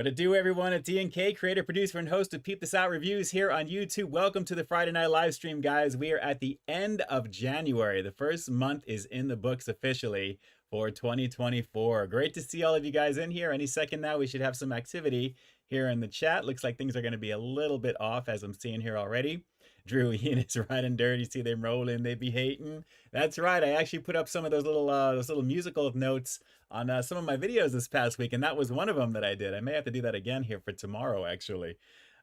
What it do, everyone? It's DNK, creator, producer, and host of Peep This Out reviews here on YouTube. Welcome to the Friday night live stream, guys. We are at the end of January. The first month is in the books officially for 2024. Great to see all of you guys in here. Any second now, we should have some activity here in the chat. Looks like things are going to be a little bit off, as I'm seeing here already. Drew, Ian is riding dirty. See them rolling, they be hating. That's right. I actually put up some of those little musical notes on some of my videos this past week, and that was one of them that I did. I may have to do that again here for tomorrow, actually.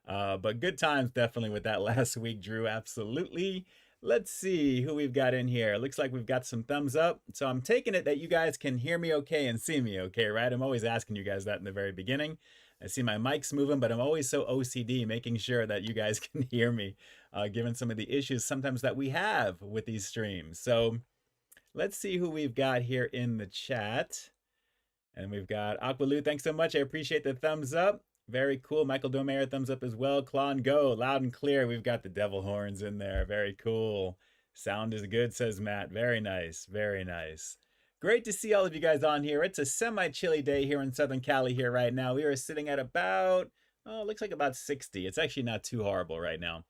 But good times definitely with that last week, Drew. Absolutely. Let's see who we've got in here. Looks like we've got some thumbs up. So I'm taking it that you guys can hear me okay and see me okay, right? I'm always asking you guys that in the very beginning. I see my mic's moving, but I'm always so OCD making sure that you guys can hear me, given some of the issues sometimes that we have with these streams. So let's see who we've got here in the chat. And we've got Aqualoo. Thanks so much. I appreciate the thumbs up. Very cool. Michael Domayer, thumbs up as well. Claw and Go, loud and clear. We've got the devil horns in there. Very cool. Sound is good, says Matt. Very nice. Very nice. Great to see all of you guys on here. It's a semi-chilly day here in Southern Cali here right now. We are sitting at about, oh, looks like about 60. It's actually not too horrible right now.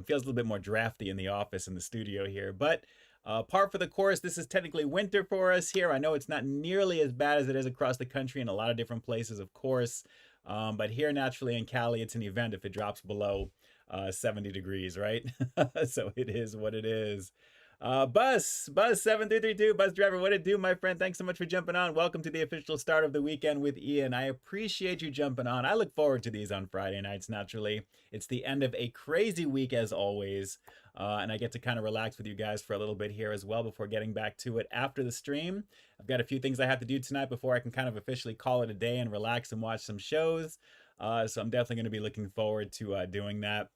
Feels a little bit more drafty in the office in the studio here. But par for the course, this is technically winter for us here. I know it's not nearly as bad as it is across the country in a lot of different places, of course. But here naturally in Cali, it's an event if it drops below 70 degrees, right? So it is what it is. Buzz 7332, Buzz Driver, what it do, my friend? Thanks so much for jumping on. Welcome to the official start of the weekend with Ian. I appreciate you jumping on. I look forward to these on Friday nights, naturally. It's the end of a crazy week as always, and I get to kind of relax with you guys for a little bit here as well before getting back to it after the stream. I've got a few things I have to do tonight before I can kind of officially call it a day and relax and watch some shows, so I'm definitely going to be looking forward to doing that.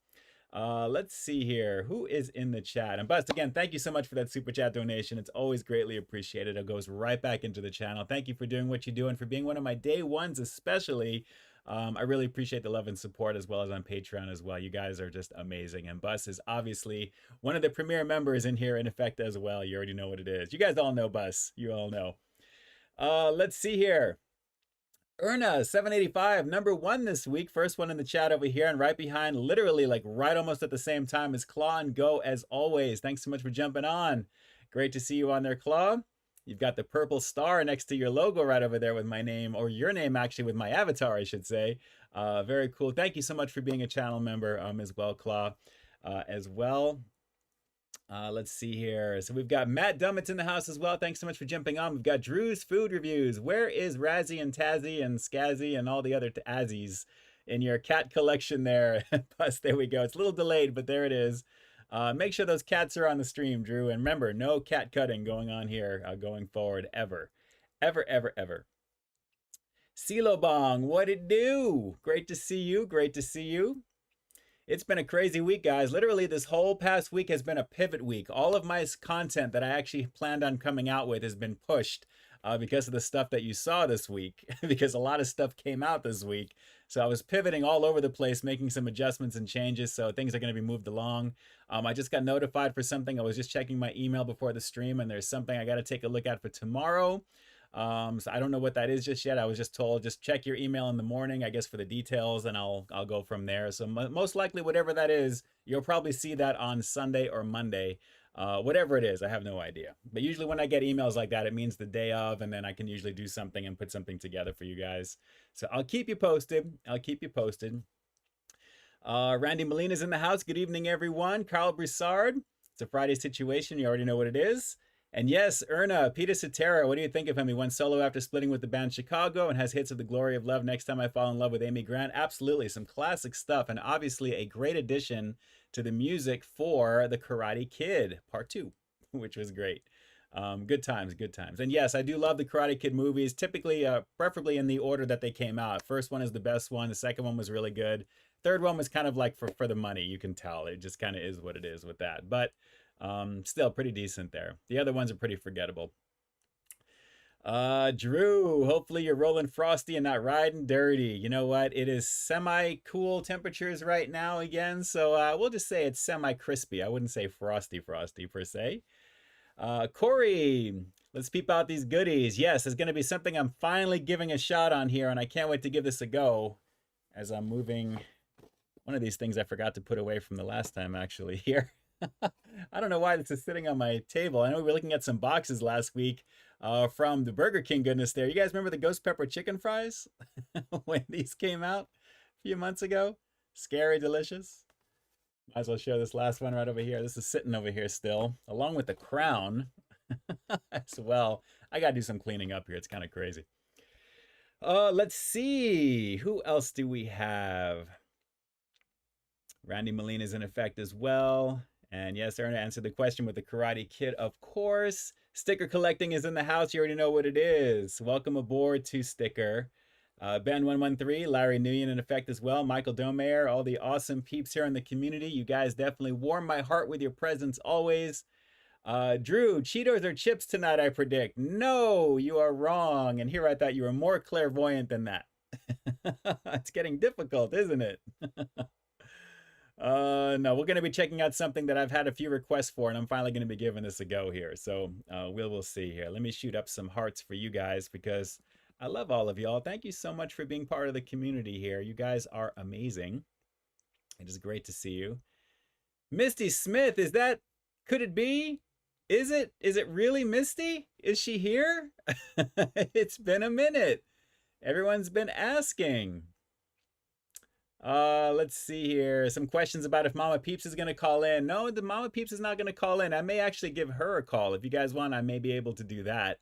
Let's see here. Who is in the chat? And Bust, again, thank you so much for that super chat donation. It's always greatly appreciated. It goes right back into the channel. Thank you for doing what you do and for being one of my day ones especially. I really appreciate the love and support as well as on Patreon as well. You guys are just amazing. And Bus is obviously one of the premier members in here in effect as well. You already know what it is. You guys all know Bus. You all know. Let's see here. Erna 785, number one this week. First one in the chat over here, and right behind, literally like right almost at the same time, is Claw and Go as always. Thanks so much for jumping on. Great to see you on there, Claw. You've got the purple star next to your logo right over there with my name, or your name actually with my avatar, I should say. Very cool. Thank you so much for being a channel member as well, Claw, as well. Let's see here. So we've got Matt Dummett's in the house as well. Thanks so much for jumping on. We've got Drew's Food Reviews. Where is Razzie and Tazzy and Scazzy and all the other Azzies in your cat collection there? Plus, there we go. It's a little delayed, but there it is. Make sure those cats are on the stream, Drew. And remember, no cat cutting going on here going forward ever. Ever, ever, ever. CeeLo Bong, what it do? Great to see you. Great to see you. It's been a crazy week, guys. Literally, this whole past week has been a pivot week. All of my content that I actually planned on coming out with has been pushed because of the stuff that you saw this week, because a lot of stuff came out this week. So I was pivoting all over the place, making some adjustments and changes, so things are going to be moved along. I just got notified for something. I was just checking my email before the stream, and there's something I got to take a look at for tomorrow. So I don't know what that is just yet. I was just told just check your email in the morning, I guess, for the details, and I'll go from there. So most likely whatever that is, you'll probably see that on Sunday or Monday. Whatever it is, I have no idea. But usually when I get emails like that, it means the day of, and then I can usually do something and put something together for you guys. So I'll keep you posted. I'll keep you posted. Randy Molina's in the house. Good evening, everyone. Carl Broussard. It's a Friday situation. You already know what it is. And yes, Erna, Peter Cetera, what do you think of him? He went solo after splitting with the band Chicago and has hits of The Glory of Love, Next Time I Fall in Love with Amy Grant. Absolutely, some classic stuff, and obviously a great addition to the music for The Karate Kid Part 2, which was great. Good times, good times. And yes, I do love the Karate Kid movies, typically, preferably in the order that they came out. First one is the best one. The second one was really good. Third one was kind of like for the money, you can tell. It just kind of is what it is with that. But still pretty decent there. The other ones are pretty forgettable. Drew, hopefully you're rolling frosty and not riding dirty. You know what? It is semi-cool temperatures right now again, so we'll just say it's semi-crispy. I wouldn't say frosty per se. Corey, let's peep out these goodies. Yes, there's going to be something I'm finally giving a shot on here, and I can't wait to give this a go. as I'm moving one of these things I forgot to put away from the last time actually here. I don't know why this is sitting on my table. I know we were looking at some boxes last week from the Burger King goodness there. You guys remember the ghost pepper chicken fries when these came out a few months ago? Scary delicious. Might as well show this last one right over here. This is sitting over here still, along with the crown as well. I gotta do some cleaning up here. It's kind of crazy. Let's see. Who else do we have? Randy Molina is in effect as well. And yes, Erna answered the question with the Karate Kid, of course. Sticker collecting is in the house. You already know what it is. Welcome aboard to Sticker. Ben113, Larry Nguyen in effect as well. Michael Domayer, all the awesome peeps here in the community. You guys definitely warm my heart with your presence always. Drew, Cheetos or chips tonight, I predict. No, you are wrong. And here I thought you were more clairvoyant than that. It's getting difficult, isn't it? No, we're going to be checking out something that I've had a few requests for, and I'm finally going to be giving this a go here. So we'll see here. Let me shoot up some hearts for you guys because I love all of y'all. Thank you so much for being part of the community here. You guys are amazing. It is great to see you. Misty Smith, could it be? Is it really Misty? Is she here? It's been a minute. Everyone's been asking. Let's see here. Some questions about if Momma Peeps is going to call in. No, the Momma Peeps is not going to call in. I may actually give her a call. If you guys want, I may be able to do that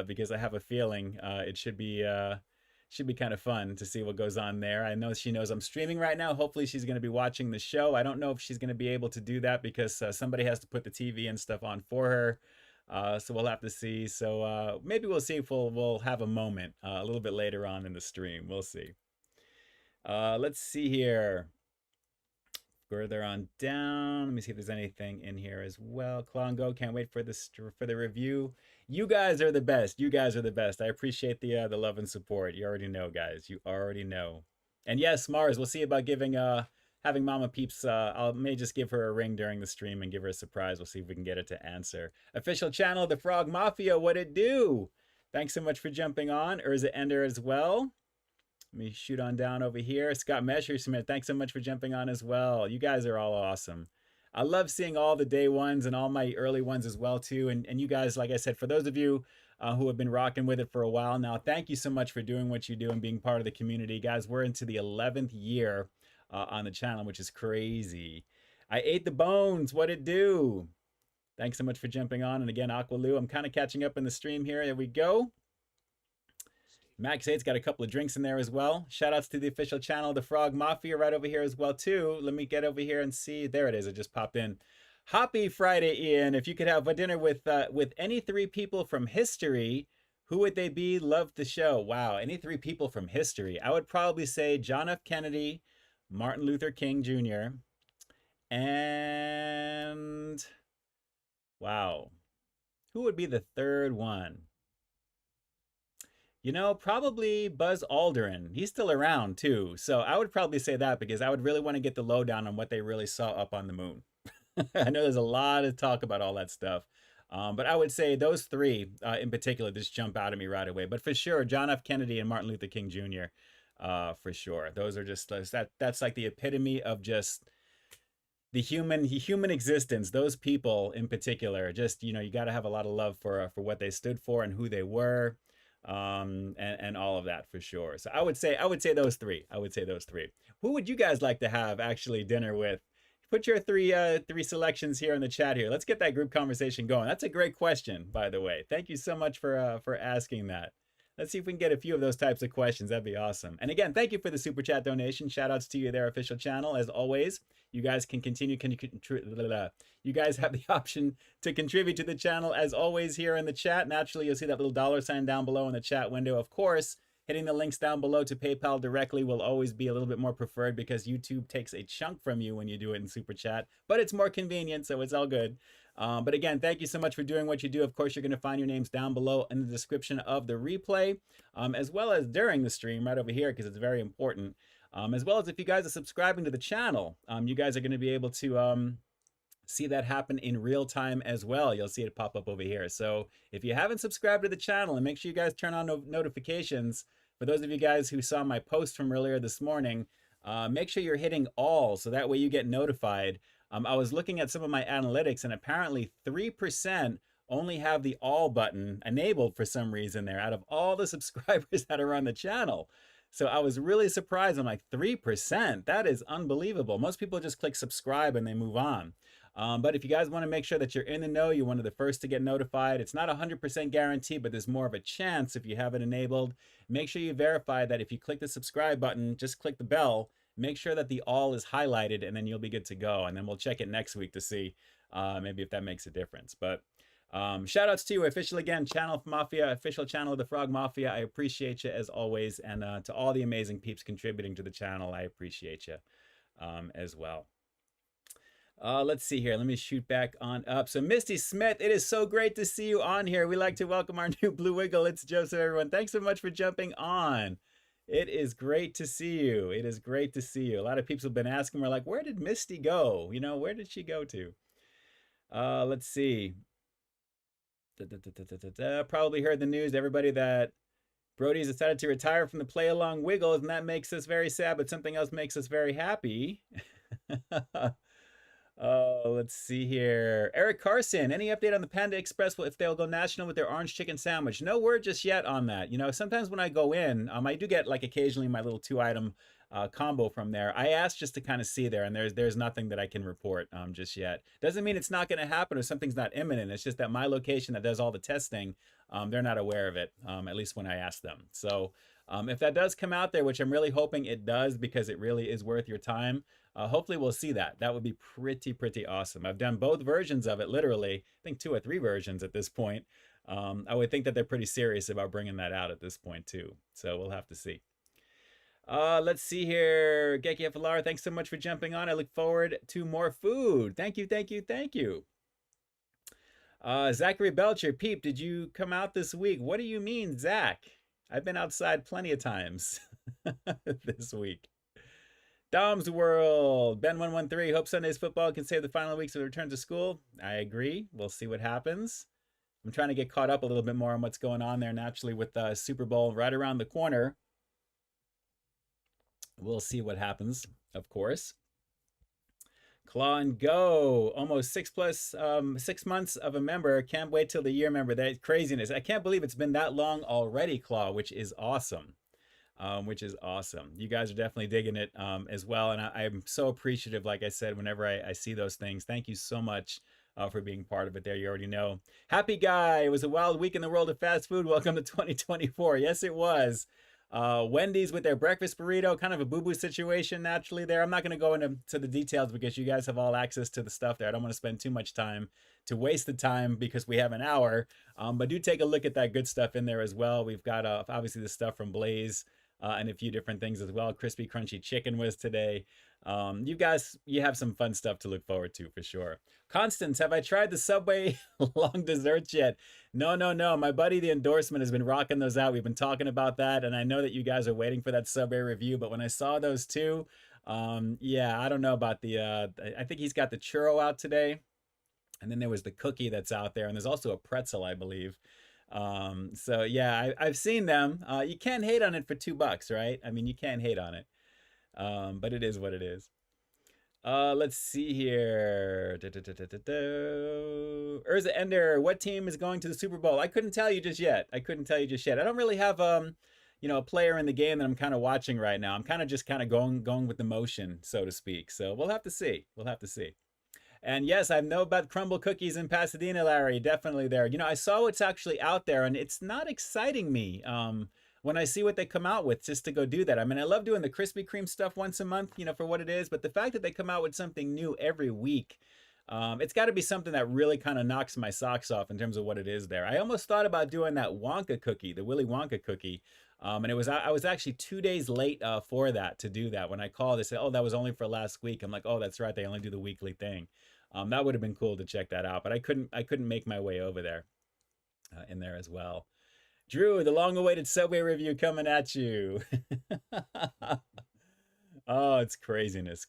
because I have a feeling it should be kind of fun to see what goes on there. I know she knows I'm streaming right now. Hopefully she's going to be watching the show. I don't know if she's going to be able to do that because somebody has to put the TV and stuff on for her. So we'll have to see. So maybe we'll see if we'll have a moment a little bit later on in the stream. We'll see. Let's see here. Further on down. Let me see if there's anything in here as well. Klongo, can't wait for the review. You guys are the best. You guys are the best. I appreciate the love and support. You already know, guys. You already know. And yes, Mars, we'll see about having Momma Peeps. I may just give her a ring during the stream and give her a surprise. We'll see if we can get it to answer. Official channel, The Frog Mafia. What it do? Thanks so much for jumping on. Urza Ender as well. Let me shoot on down over here. Scott Messersmith, thanks so much for jumping on as well. You guys are all awesome. I love seeing all the day ones and all my early ones as well too. And you guys, like I said, for those of you who have been rocking with it for a while now, thank you so much for doing what you do and being part of the community. Guys, we're into the 11th year on the channel, which is crazy. I ate the bones. What it do? Thanks so much for jumping on. And again, Aqualoo, I'm kind of catching up in the stream here. There we go. Max 8's got a couple of drinks in there as well. Shout outs to the official channel, The Frog Mafia, right over here as well too. Let me get over here and see. There it is. It just popped in. Happy Friday, Ian. If you could have a dinner with any three people from history, who would they be? Love the show. Wow, any three people from history. I would probably say John F. Kennedy, Martin Luther King Jr., and wow, who would be the third one? You know, probably Buzz Aldrin. He's still around too. So I would probably say that because I would really want to get the lowdown on what they really saw up on the moon. I know there's a lot of talk about all that stuff. But I would say those three in particular just jump out at me right away. But for sure, John F. Kennedy and Martin Luther King Jr. For sure. Those are just, that's like the epitome of just the human existence. Those people in particular, just, you know, you got to have a lot of love for what they stood for and who they were. And all of that for sure. So I would say those three. Who would you guys like to have actually dinner with? Put your three selections here in the chat here. Let's get that group conversation going. That's a great question, by the way. Thank you so much for asking that. Let's see if we can get a few of those types of questions. That'd be awesome. And again, thank you for the super chat donation. Shout outs to you, their official channel. As always, you guys can continue. You guys have the option to contribute to the channel as always here in the chat. Naturally, you'll see that little $sign down below in the chat window. Of course, hitting the links down below to PayPal directly will always be a little bit more preferred because YouTube takes a chunk from you when you do it in super chat, but it's more convenient, so it's all good. But again, thank you so much for doing what you do. Of course, you're going to find your names down below in the description of the replay, as well as during the stream right over here because it's very important. As well as if you guys are subscribing to the channel, you guys are going to be able to see that happen in real time as well. You'll see it pop up over here. So if you haven't subscribed to the channel, and make sure you guys turn on notifications For those of you guys who saw my post from earlier this morning, make sure you're hitting all so that way you get notified. I was looking at some of my analytics, and apparently 3% only have the all button enabled for some reason there out of all the subscribers that are on the channel. So I was really surprised. I'm like, 3%? That is unbelievable. Most people just click subscribe and they move on. But if you guys want to make sure that you're in the know, you're one of the first to get notified. It's not 100% guaranteed, but there's more of a chance if you have it enabled. Make sure you verify that if you click the subscribe button, just click the bell. Make sure that the all is highlighted, and then you'll be good to go. And then we'll check it next week to see maybe if that makes a difference. But shout outs to you, official again, Channel Mafia, official channel of the Frog Mafia. I appreciate you as always. And to all the amazing peeps contributing to the channel, I appreciate you as well. Let's see here. Let me shoot back on up. So Misty Smith, it is so great to see you on here. We like to welcome our new Blue Wiggle. It's Joseph, everyone. Thanks so much for jumping on. It is great to see you. It is great to see you. A lot of people have been asking, we're like, where did Misty go? You know, where did she go to? Let's see. Probably heard the news, everybody, that Brody's decided to retire from the Play Along Wiggles, and that makes us very sad, but something else makes us very happy. Let's see here. Eric Carson, any update on the Panda Express if they'll go national with their orange chicken sandwich? No word just yet on that. You know, sometimes when I go in, I do get like occasionally my little 2-item combo from there. I asked just to kind of see there, and there's nothing that I can report just yet. Doesn't mean it's not going to happen or something's not imminent. It's just that my location that does all the testing, they're not aware of it, at least when I ask them. So if that does come out there, which I'm really hoping it does because it really is worth your time, hopefully we'll see that. That would be pretty awesome. I've done both versions of it, literally. I think 2 or 3 versions at this point. I would think that they're pretty serious about bringing that out at this point too. So we'll have to see. Let's see here. Geki Falara, thanks so much for jumping on. I look forward to more food. Thank you. Zachary Belcher, Peep, did you come out this week? What do you mean, Zach? I've been outside plenty of times this week. Dom's World, Ben113, hope Sunday's football can save the final weeks of the return to school. I agree. We'll see what happens. I'm trying to get caught up a little bit more on what's going on there naturally with the Super Bowl right around the corner. We'll see what happens, of course. Claw and Go, almost 6 months of a member. Can't wait till the year member. That's craziness. I can't believe it's been that long already, Claw, which is awesome. You guys are definitely digging it as well. And I'm so appreciative, like I said, whenever I see those things. Thank you so much for being part of it there. You already know. Happy Guy, it was a wild week in the world of fast food. Welcome to 2024. Yes, it was. Wendy's with their breakfast burrito, kind of a boo-boo situation naturally there. I'm not going to go into the details because you guys have all access to the stuff there. I don't want to spend too much time to waste the time because we have an hour. But do take a look at that good stuff in there as well. We've got obviously the stuff from Blaze and a few different things as well. Crispy Crunchy Chicken was today. You have some fun stuff to look forward to for sure. Constance, have I tried the Subway long desserts yet? No. My buddy, the endorsement, has been rocking those out. We've been talking about that, and I know that you guys are waiting for that Subway review, but when I saw those two, yeah, I don't know about the, I think he's got the churro out today, and then there was the cookie that's out there, and there's also a pretzel, I believe. So yeah, I've seen them. You can't hate on it for $2, right? I mean, you can't hate on it. But it is what it is. Let's see here. Urza Ender, what team is going to the Super Bowl? I couldn't tell you just yet. I don't really have a player in the game that I'm kind of watching right now. I'm kind of just going with the motion, so to speak. So we'll have to see. And yes, I know about crumble cookies in Pasadena, Larry. Definitely there. I saw what's actually out there, and it's not exciting me. When I see what they come out with, just to go do that. I mean, I love doing the Krispy Kreme stuff once a month, for what it is. But the fact that they come out with something new every week, it's got to be something that really kind of knocks my socks off in terms of what it is there. I almost thought about doing that Wonka cookie, the Willy Wonka cookie. And I was actually 2 days late for that, to do that. When I called, they said, oh, that was only for last week. I'm like, oh, that's right. They only do the weekly thing. That would have been cool to check that out. But I couldn't make my way over there in there as well. Drew, the long-awaited Subway review coming at you. Oh, it's craziness.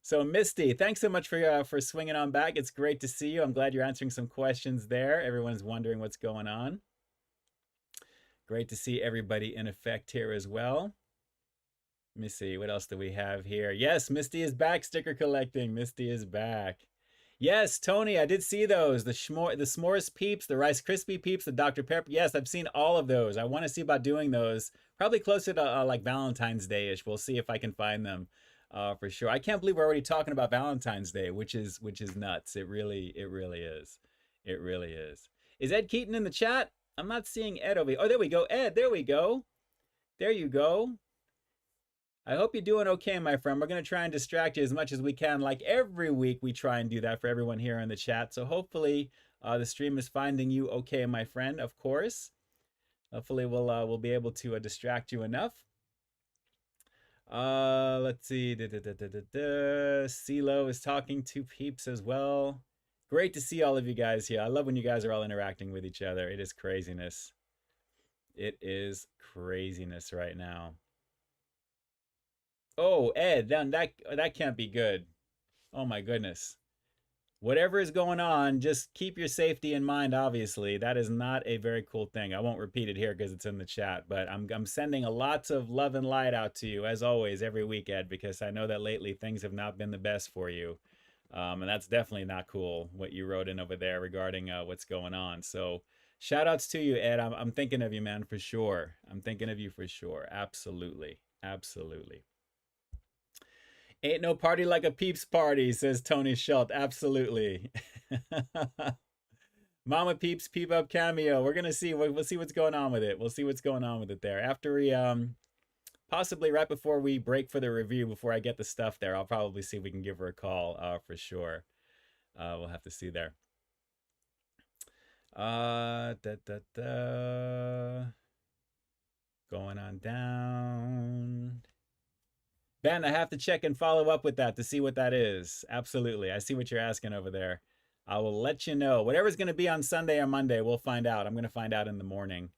So, Misty, thanks so much for swinging on back. It's great to see you. I'm glad you're answering some questions there. Everyone's wondering what's going on. Great to see everybody in effect here as well. Let me see, what else do we have here? Yes, Misty is back, sticker collecting. Misty is back. Yes, Tony, I did see those. The s'mores peeps, the Rice Krispie peeps, the Dr. Pepper. Yes, I've seen all of those. I want to see about doing those. Probably closer to like Valentine's Day-ish. We'll see if I can find them for sure. I can't believe we're already talking about Valentine's Day, which is nuts. It really is. It really is. Is Ed Keaton in the chat? I'm not seeing Ed over here. Oh, there we go. Ed, there we go. There you go. I hope you're doing okay, my friend. We're going to try and distract you as much as we can. Like every week, we try and do that for everyone here in the chat. So hopefully the stream is finding you okay, my friend, of course. Hopefully we'll be able to distract you enough. Let's see. CeeLo is talking to peeps as well. Great to see all of you guys here. I love when you guys are all interacting with each other. It is craziness. It is craziness right now. Oh, Ed, then that can't be good. Oh my goodness. Whatever is going on, just keep your safety in mind, obviously. That is not a very cool thing. I won't repeat it here because it's in the chat, but I'm sending a lots of love and light out to you, as always, every week, Ed, because I know that lately things have not been the best for you. And that's definitely not cool, what you wrote in over there regarding what's going on. So shout outs to you, Ed. I'm thinking of you, man, for sure. I'm thinking of you for sure. Absolutely. Absolutely. Ain't no party like a Peeps party, says Tony Schultz. Absolutely. Momma Peeps Peep Up cameo. We're gonna see. We'll see what's going on with it. We'll see what's going on with it there. After we possibly right before we break for the review, before I get the stuff there, I'll probably see if we can give her a call for sure. We'll have to see there. Going on down. Ben, I have to check and follow up with that to see what that is. Absolutely. I see what you're asking over there. I will let you know. Whatever's going to be on Sunday or Monday, we'll find out. I'm going to find out in the morning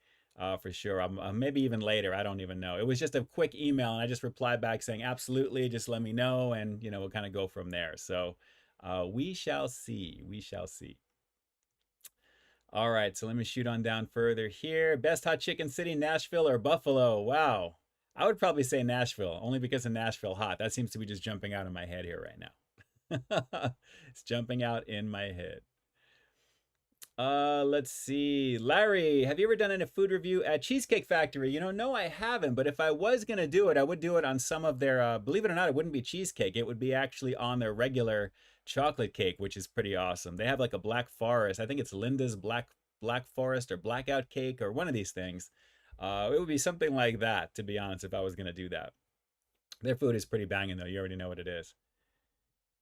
for sure. Maybe even later. I don't even know. It was just a quick email, and I just replied back saying, absolutely, just let me know, and we'll kind of go from there. So we shall see. We shall see. All right, so let me shoot on down further here. Best hot chicken city, Nashville or Buffalo? Wow. I would probably say Nashville, only because of Nashville hot. That seems to be just jumping out in my head here right now. It's jumping out in my head. Let's see. Larry, have you ever done a food review at Cheesecake Factory? No, I haven't. But if I was going to do it, I would do it on some of their, believe it or not, it wouldn't be cheesecake. It would be actually on their regular chocolate cake, which is pretty awesome. They have like a Black Forest. I think it's Linda's Black Forest or Blackout Cake or one of these things. It would be something like that, to be honest, if I was going to do that. Their food is pretty banging, though. You already know what it is.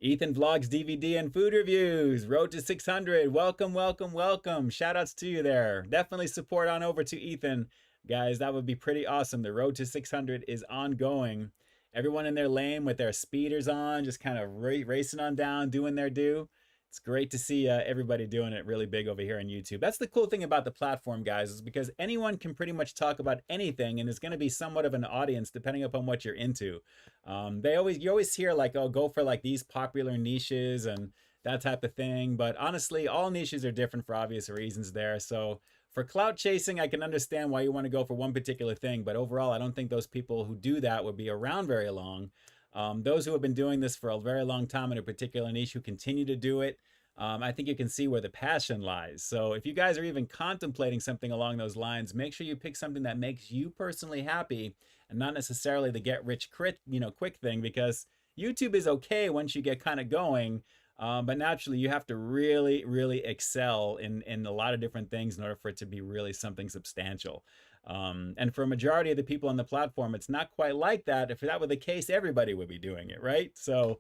Ethan Vlogs DVD and food reviews. Road to 600. Welcome, welcome, welcome. Shout outs to you there. Definitely support on over to Ethan. Guys, that would be pretty awesome. The Road to 600 is ongoing. Everyone in their lane with their speeders on, just kind of racing on down, doing their due. It's great to see everybody doing it really big over here on YouTube. That's the cool thing about the platform, guys, is because anyone can pretty much talk about anything, and there's going to be somewhat of an audience depending upon what you're into. You always hear like, oh, go for like these popular niches and that type of thing. But honestly, all niches are different for obvious reasons there. So for clout chasing, I can understand why you want to go for one particular thing. But overall, I don't think those people who do that would be around very long. Those who have been doing this for a very long time in a particular niche who continue to do it, I think you can see where the passion lies. So if you guys are even contemplating something along those lines, make sure you pick something that makes you personally happy and not necessarily the get rich quick thing, because YouTube is okay once you get kind of going. But naturally, you have to really, really excel in a lot of different things in order for it to be really something substantial. And for a majority of the people on the platform, it's not quite like that. If that were the case, everybody would be doing it, right? So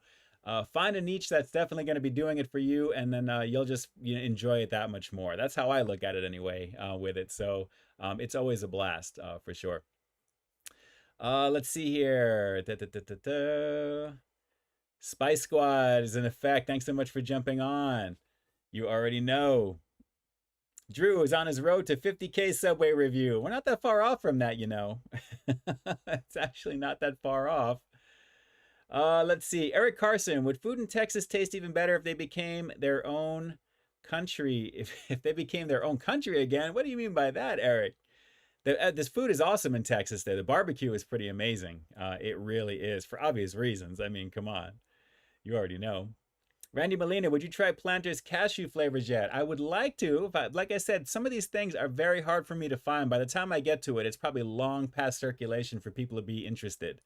find a niche that's definitely going to be doing it for you, and then you'll just enjoy it that much more. That's how I look at it anyway with it. So it's always a blast for sure. Let's see here. Spice Squad is in effect. Thanks so much for jumping on. You already know. Drew is on his road to 50K Subway review. We're not that far off from that, It's actually not that far off. Let's see. Eric Carson, would food in Texas taste even better if they became their own country? If they became their own country again? What do you mean by that, Eric? This food is awesome in Texas there. The barbecue is pretty amazing. It really is, for obvious reasons. I mean, come on. You already know. Randy Molina, would you try Planters cashew flavors yet? I would like to. Like I said, some of these things are very hard for me to find. By the time I get to it, it's probably long past circulation for people to be interested.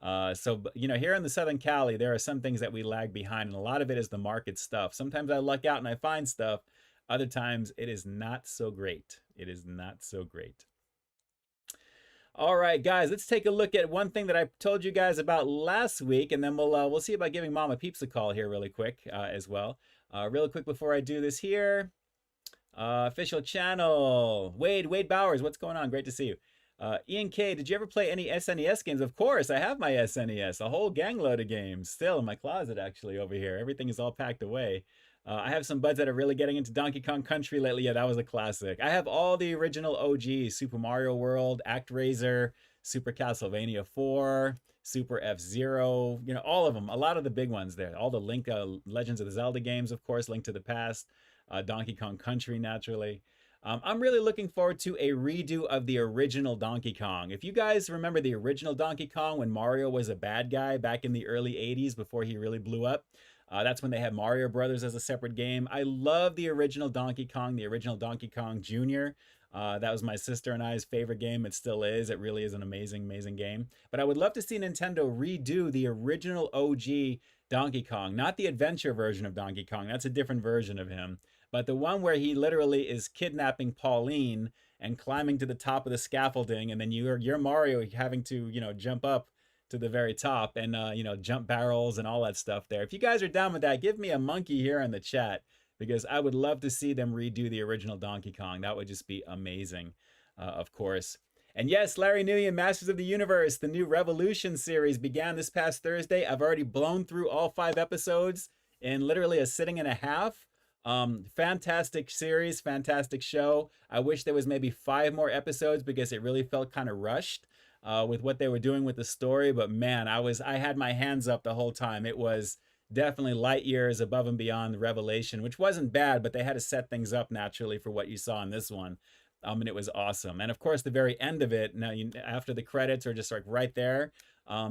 So, you know, here in the Southern Cali, there are some things that we lag behind, and a lot of it is the market stuff. Sometimes I luck out and I find stuff. Other times it is not so great. It is not so great. All right, guys, let's take a look at one thing that I told you guys about last week, and then we'll see about giving Momma Peeps a call here really quick as well. Real quick before I do this here, official channel, Wade Bowers, what's going on? Great to see you. Ian K, did you ever play any SNES games? Of course, I have my SNES, a whole gangload of games still in my closet actually over here. Everything is all packed away. I have some buds that are really getting into Donkey Kong Country lately. Yeah, that was a classic. I have all the original OGs, Super Mario World, ActRaiser, Super Castlevania 4, Super F-Zero, you know, all of them. A lot of the big ones there. All the Link, Legends of the Zelda games, of course, Link to the Past, Donkey Kong Country, naturally. I'm really looking forward to a redo of the original Donkey Kong. If you guys remember the original Donkey Kong when Mario was a bad guy back in the early 80s before he really blew up, that's when they had Mario Brothers as a separate game. I love the original Donkey Kong Jr. That was my sister and I's favorite game. It still is. It really is an amazing, amazing game. But I would love to see Nintendo redo the original OG Donkey Kong, not the adventure version of Donkey Kong. That's a different version of him. But the one where he literally is kidnapping Pauline and climbing to the top of the scaffolding, and then you're Mario having to, you know, jump up to the very top and, you know, jump barrels and all that stuff there. If you guys are down with that, give me a monkey here in the chat, because I would love to see them redo the original Donkey Kong. That would just be amazing, of course. And yes, Larry Nguyen, Masters of the Universe, the new Revolution series began this past Thursday. I've already blown through all 5 episodes in literally a sitting and a half. Fantastic series, fantastic show. I wish there was maybe 5 more episodes because it really felt kind of rushed with what they were doing with the story. But man, I had my hands up the whole time. It was definitely light years above and beyond the Revelation, which wasn't bad, but they had to set things up naturally for what you saw in this one. And it was awesome. And of course, the very end of it, now after the credits are just like right there,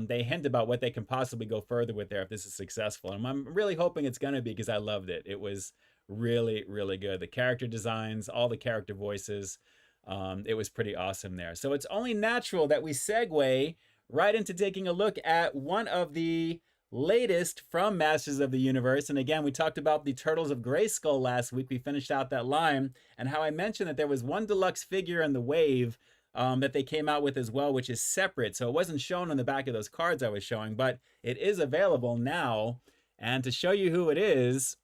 they hint about what they can possibly go further with there if this is successful. And I'm really hoping it's going to be, because I loved it. It was really, really good. The character designs, all the character voices, it was pretty awesome there. So it's only natural that we segue right into taking a look at one of the latest from Masters of the Universe. And again, we talked about the Turtles of Grayskull last week. We finished out that line, and how I mentioned that there was one deluxe figure in the wave that they came out with as well, which is separate. So it wasn't shown on the back of those cards I was showing, but it is available now. And to show you who it is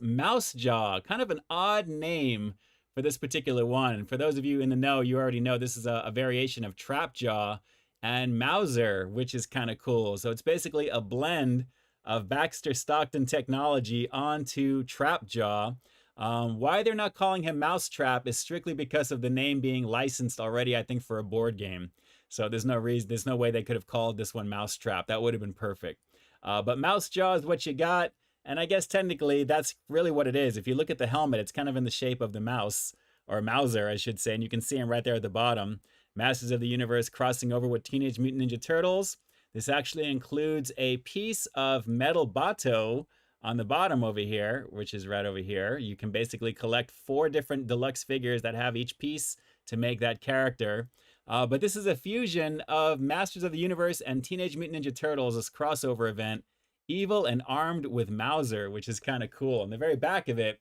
Mouse Jaw. Kind of an odd name for this particular one. For those of you in the know, you already know this is a variation of Trap Jaw and Mauser, which is kind of cool. So it's basically a blend of Baxter Stockton technology onto Trap Jaw. Why they're not calling him Mousetrap is strictly because of the name being licensed already, I think, for a board game. So there's no way they could have called this one Mousetrap. That would have been perfect. But Mouse Jaw is what you got. And I guess technically that's really what it is. If you look at the helmet, it's kind of in the shape of the mouse, or Mauser, I should say. And you can see him right there at the bottom. Masters of the Universe crossing over with Teenage Mutant Ninja Turtles. This actually includes a piece of metal Bato on the bottom over here, which is right over here. You can basically collect 4 different deluxe figures that have each piece to make that character. But this is a fusion of Masters of the Universe and Teenage Mutant Ninja Turtles, this crossover event. Evil and armed with Mauser, which is kind of cool. And the very back of it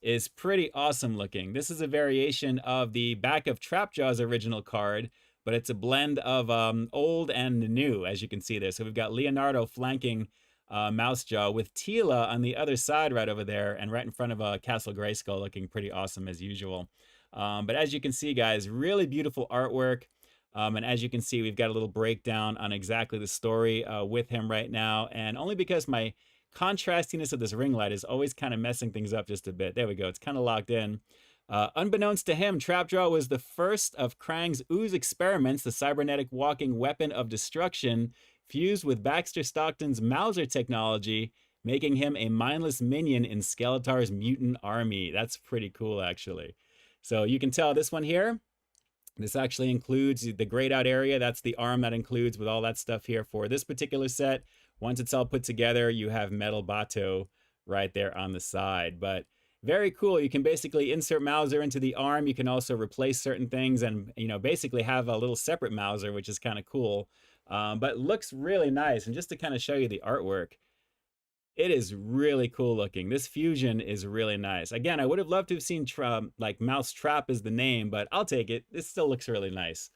is pretty awesome looking. This is a variation of the back of Trapjaw's original card, but it's a blend of old and new, as you can see there. So we've got Leonardo flanking Mousejaw with Tila on the other side right over there, and right in front of Castle Grayskull, looking pretty awesome as usual. But as you can see, guys, really beautiful artwork. And as you can see, we've got a little breakdown on exactly the story with him right now. And only because my contrastiness of this ring light is always kind of messing things up just a bit. There we go. It's kind of locked in. Unbeknownst to him, Trapjaw was the first of Krang's ooze experiments, the cybernetic walking weapon of destruction, fused with Baxter Stockton's Mauser technology, making him a mindless minion in Skeletor's mutant army. That's pretty cool, actually. So you can tell this one here, This actually includes the grayed out area. That's the arm that includes with all that stuff here for this particular set. Once it's all put together, you have metal Bato right there on the side. But very cool. You can basically insert Mauser into the arm. You can also replace certain things and, you know, basically have a little separate Mauser, which is kind of cool. But looks really nice. And just to kind of show you the artwork, it is really cool looking. This fusion is really nice. Again, I would have loved to have seen like Mouse Trap is the name, but I'll take it. This still looks really nice.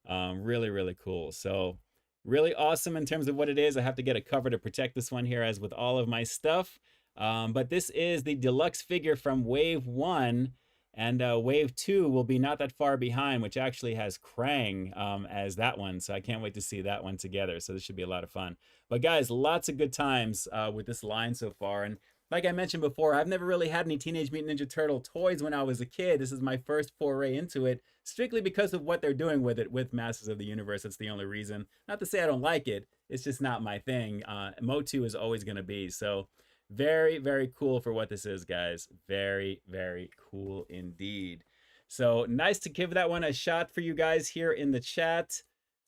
Really, really cool. So really awesome in terms of what it is. I have to get a cover to protect this one here as with all of my stuff. But this is the deluxe figure from Wave 1. And Wave 2 will be not that far behind, which actually has Krang as that one. So I can't wait to see that one together. So this should be a lot of fun. But guys, lots of good times with this line so far. And like I mentioned before, I've never really had any Teenage Mutant Ninja Turtle toys when I was a kid. This is my first foray into it, strictly because of what they're doing with it with Masters of the Universe. That's the only reason. Not to say I don't like it. It's just not my thing. Motu is always going to be. So very, very cool for what this is, guys. Very, very cool indeed. So nice to give that one a shot for you guys here in the chat.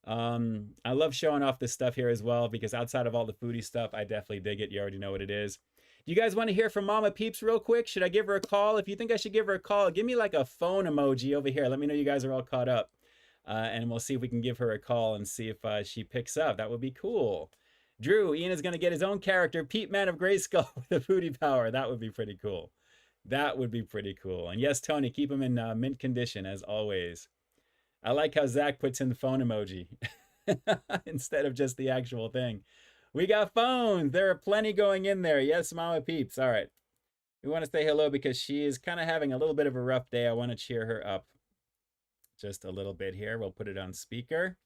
I love showing off this stuff here as well, because outside of all the foodie stuff, I definitely dig it. You already know what it is. Do you guys want to hear from Momma Peeps real quick? Should I give her a call? If you think I should give her a call, give me like a phone emoji over here. Let me know you guys are all caught up. And we'll see if we can give her a call and see if she picks up. That would be cool. Drew, Ian is going to get his own character, Peep Man of Grayskull, with a foodie power. That would be pretty cool. That would be pretty cool. And yes, Tony, keep him in mint condition as always. I like how Zach puts in the phone emoji instead of just the actual thing. We got phones. There are plenty going in there. Yes, Momma Peeps. All right. We want to say hello because she is kind of having a little bit of a rough day. I want to cheer her up just a little bit here. We'll put it on speaker.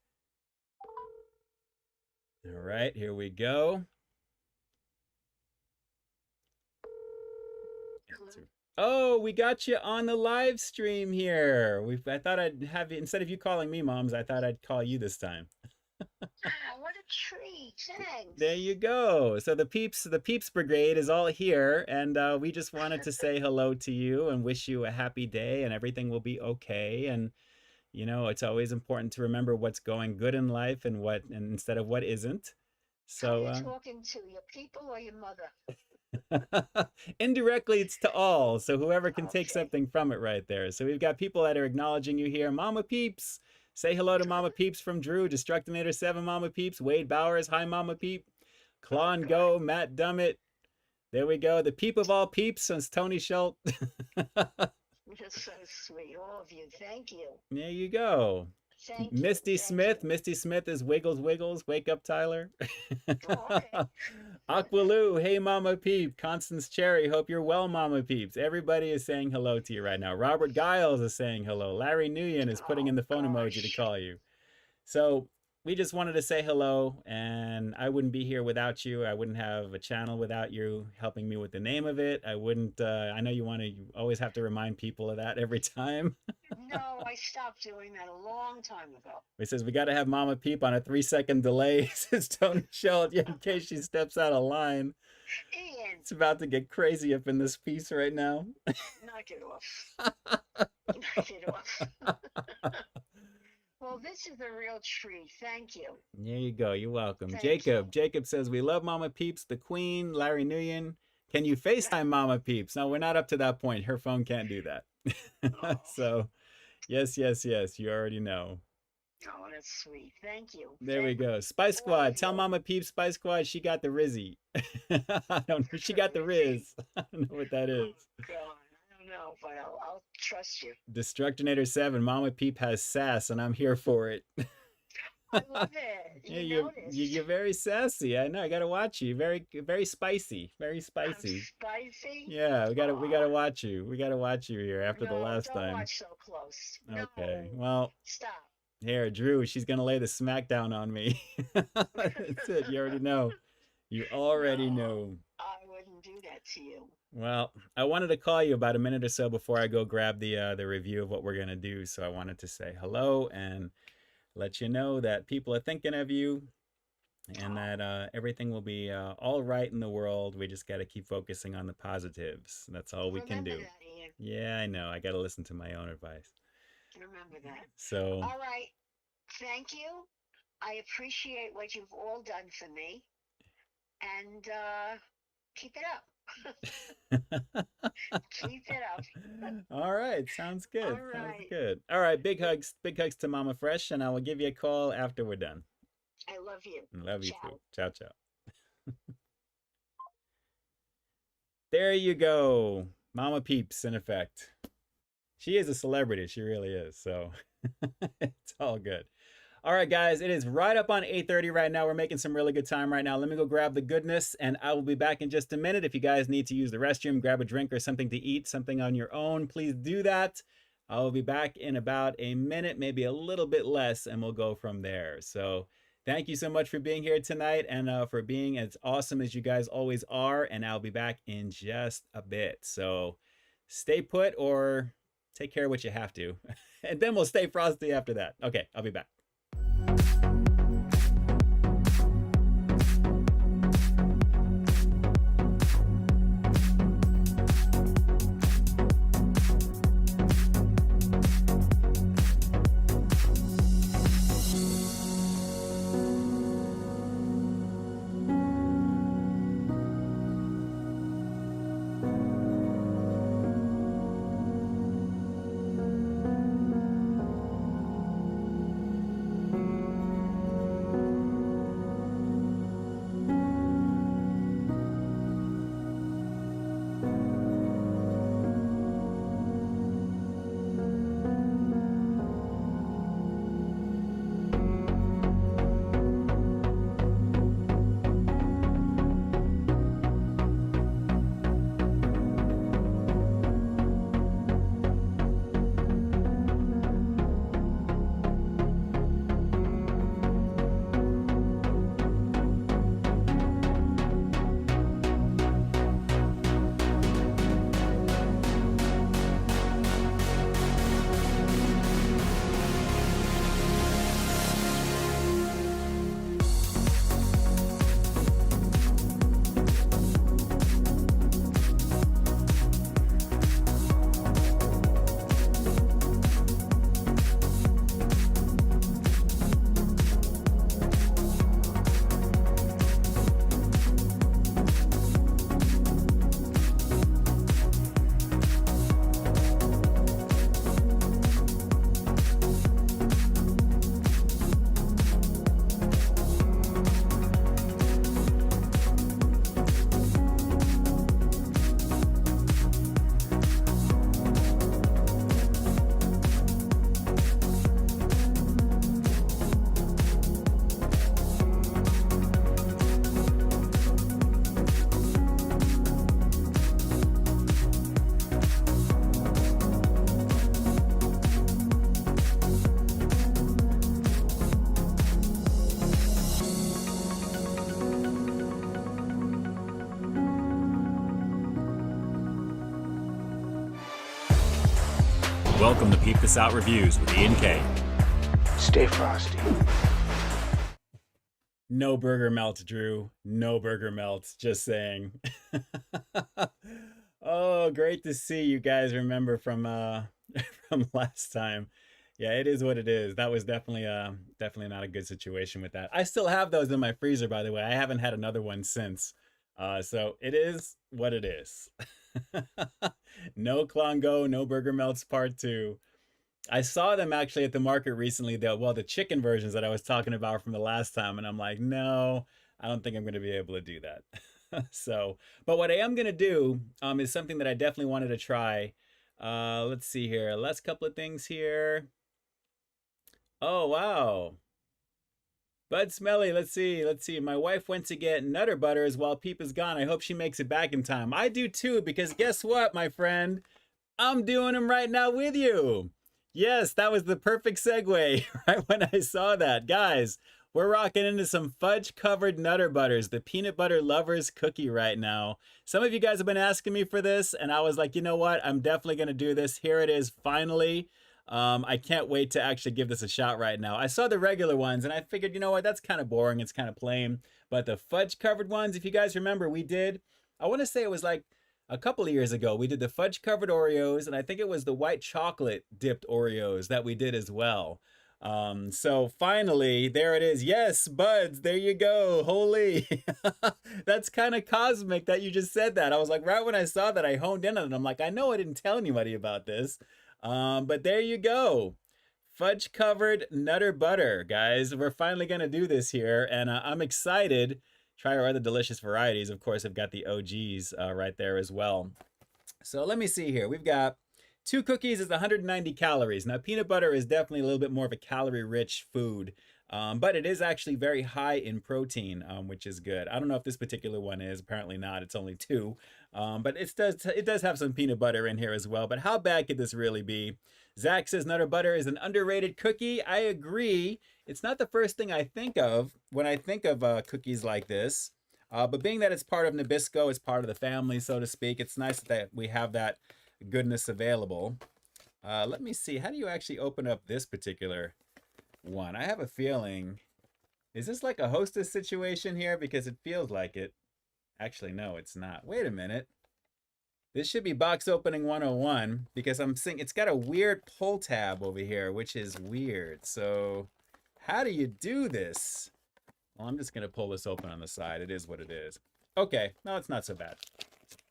All right, here we go. Oh, we got you on the live stream here. I thought I'd have you, instead of you calling me Moms, I thought I'd call you this time. What a treat. Thanks. There you go. So the Peeps Brigade is all here, and we just wanted to say hello to you and wish you a happy day, and everything will be okay. And you know, it's always important to remember what's going good in life and instead of what isn't. So who are you talking to, your people or your mother? indirectly, it's to all. So whoever can take something from it right there. So we've got people that are acknowledging you here. Momma Peeps. Say hello to Momma Peeps from Drew. Destructinator 7 Momma Peeps. Wade Bowers. Hi, Momma Peep. Claw and Go. Matt Dummett. There we go. The Peep of all peeps since Tony Schultz. You're so sweet, all of you. Thank you. There you go. Thank Misty you. Smith. Misty Smith is Wiggles Wiggles. Wake up, Tyler. Oh, okay. Aqualoo. Hey, Momma Peep. Constance Cherry. Hope you're well, Momma Peeps. Everybody is saying hello to you right now. Robert Giles is saying hello. Larry Nguyen is putting in the phone emoji to call you. So we just wanted to say hello, and I wouldn't be here without you. I wouldn't have a channel without you helping me with the name of it. I wouldn't, I know you always have to remind people of that every time. No, I stopped doing that a long time ago. He says, we got to have Momma Peep on a 3-second delay, says Tony Schultz, in case she steps out of line. Ian. It's about to get crazy up in this piece right now. Knock it off. Knock it off. Well, this is a real treat. Thank you. There you go. You're welcome. Thank Jacob. you. Jacob says, we love Momma Peeps, the Queen, Larry Nguyen. Can you FaceTime Momma Peeps? No, we're not up to that point. Her phone can't do that. Oh. So, yes, yes, yes. You already know. Oh, that's sweet. Thank you. There we go. Spice Squad. Tell Momma Peeps, Spice Squad, she got the Rizzy. I don't know. She got the Riz. I don't know what that is. Oh, God. No, but I'll trust you. Destructinator 7, Momma Peep has sass, and I'm here for it. I love it. You're very sassy. I know. I gotta watch you. Very, very spicy. Very spicy. I'm spicy. Yeah, we gotta watch you. We gotta watch you here after the last don't time. Watch so close. Okay. No. Well. Stop. Here, Drew. She's gonna lay the smackdown on me. That's it. You already know. You already know. I wouldn't do that to you. Well, I wanted to call you about a minute or so before I go grab the review of what we're gonna do. So I wanted to say hello and let you know that people are thinking of you, and that everything will be all right in the world. We just got to keep focusing on the positives. That's all we can do. That, Ian. Yeah, I know. I got to listen to my own advice. remember that. So. All right. Thank you. I appreciate what you've all done for me. And keep it up. Keep it up. All right. Sounds good. All Sounds right. good. All right. Big hugs. Big hugs to Mama Fresh. And I will give you a call after we're done. I love you. Love you Ciao. too. Ciao, ciao. There you go. Momma Peeps, in effect. She is a celebrity. She really is. So it's all good. All right, guys, it is right up on 8:30 right now. We're making some really good time right now. Let me go grab the goodness, and I will be back in just a minute. If you guys need to use the restroom, grab a drink or something to eat, something on your own, please do that. I will be back in about a minute, maybe a little bit less, and we'll go from there. So thank you so much for being here tonight and for being as awesome as you guys always are. And I'll be back in just a bit. So stay put or take care of what you have to. And then we'll stay frosty after that. Okay, I'll be back. Welcome to Peep This Out Reviews with Ian K. Stay frosty. No burger melts, Drew. No burger melts. Just saying. Oh, great to see you guys remember from from last time. Yeah, it is what it is. That was definitely not a good situation with that. I still have those in my freezer, by the way. I haven't had another one since. So it is what it is. No Klongo, no burger melts part 2. I saw them actually at the market recently, the chicken versions that I was talking about from the last time, and I'm like, no, I don't think I'm going to be able to do that. So, but what I am going to do is something that I definitely wanted to try. Let's see here. Last couple of things here. Oh, wow. Bud Smelly, let's see. My wife went to get Nutter Butters while Peep is gone. I hope she makes it back in time. I do too, because guess what, my friend? I'm doing them right now with you. Yes, that was the perfect segue right when I saw that. Guys, we're rocking into some fudge-covered Nutter Butters, the peanut butter lovers cookie right now. Some of you guys have been asking me for this, and I was like, you know what? I'm definitely going to do this. Here it is, finally. I can't wait to actually give this a shot right now. I saw the regular ones and I figured, you know what, that's kind of boring. It's kind of plain. But the fudge covered ones, if you guys remember, we did, I want to say it was like a couple of years ago. We did the fudge covered Oreos, and I think it was the white chocolate dipped Oreos that we did as well. So finally, there it is. Yes, buds, there you go. Holy. That's kind of cosmic that you just said that. I was like, right when I saw that, I honed in on it. I'm like, I know I didn't tell anybody about this. But there you go. Fudge covered Nutter Butter, guys. We're finally going to do this here, and I'm excited. Try our other delicious varieties. Of course, I've got the OGs right there as well. So let me see here. We've got 2 cookies is 190 calories. Now, peanut butter is definitely a little bit more of a calorie-rich food, but it is actually very high in protein, which is good. I don't know if this particular one is. Apparently not. It's only 2. But it does have some peanut butter in here as well. But how bad could this really be? Zach says Nutter Butter is an underrated cookie. I agree. It's not the first thing I think of when I think of cookies like this. But being that it's part of Nabisco, it's part of the family, so to speak, it's nice that we have that goodness available. Let me see. How do you actually open up this particular one? I have a feeling, is this like a hostess situation here? Because it feels like it. Actually, no, it's not. Wait a minute. This should be box opening 101 because I'm seeing it's got a weird pull tab over here, which is weird. So how do you do this? Well, I'm just going to pull this open on the side. It is what it is. Okay. No, it's not so bad.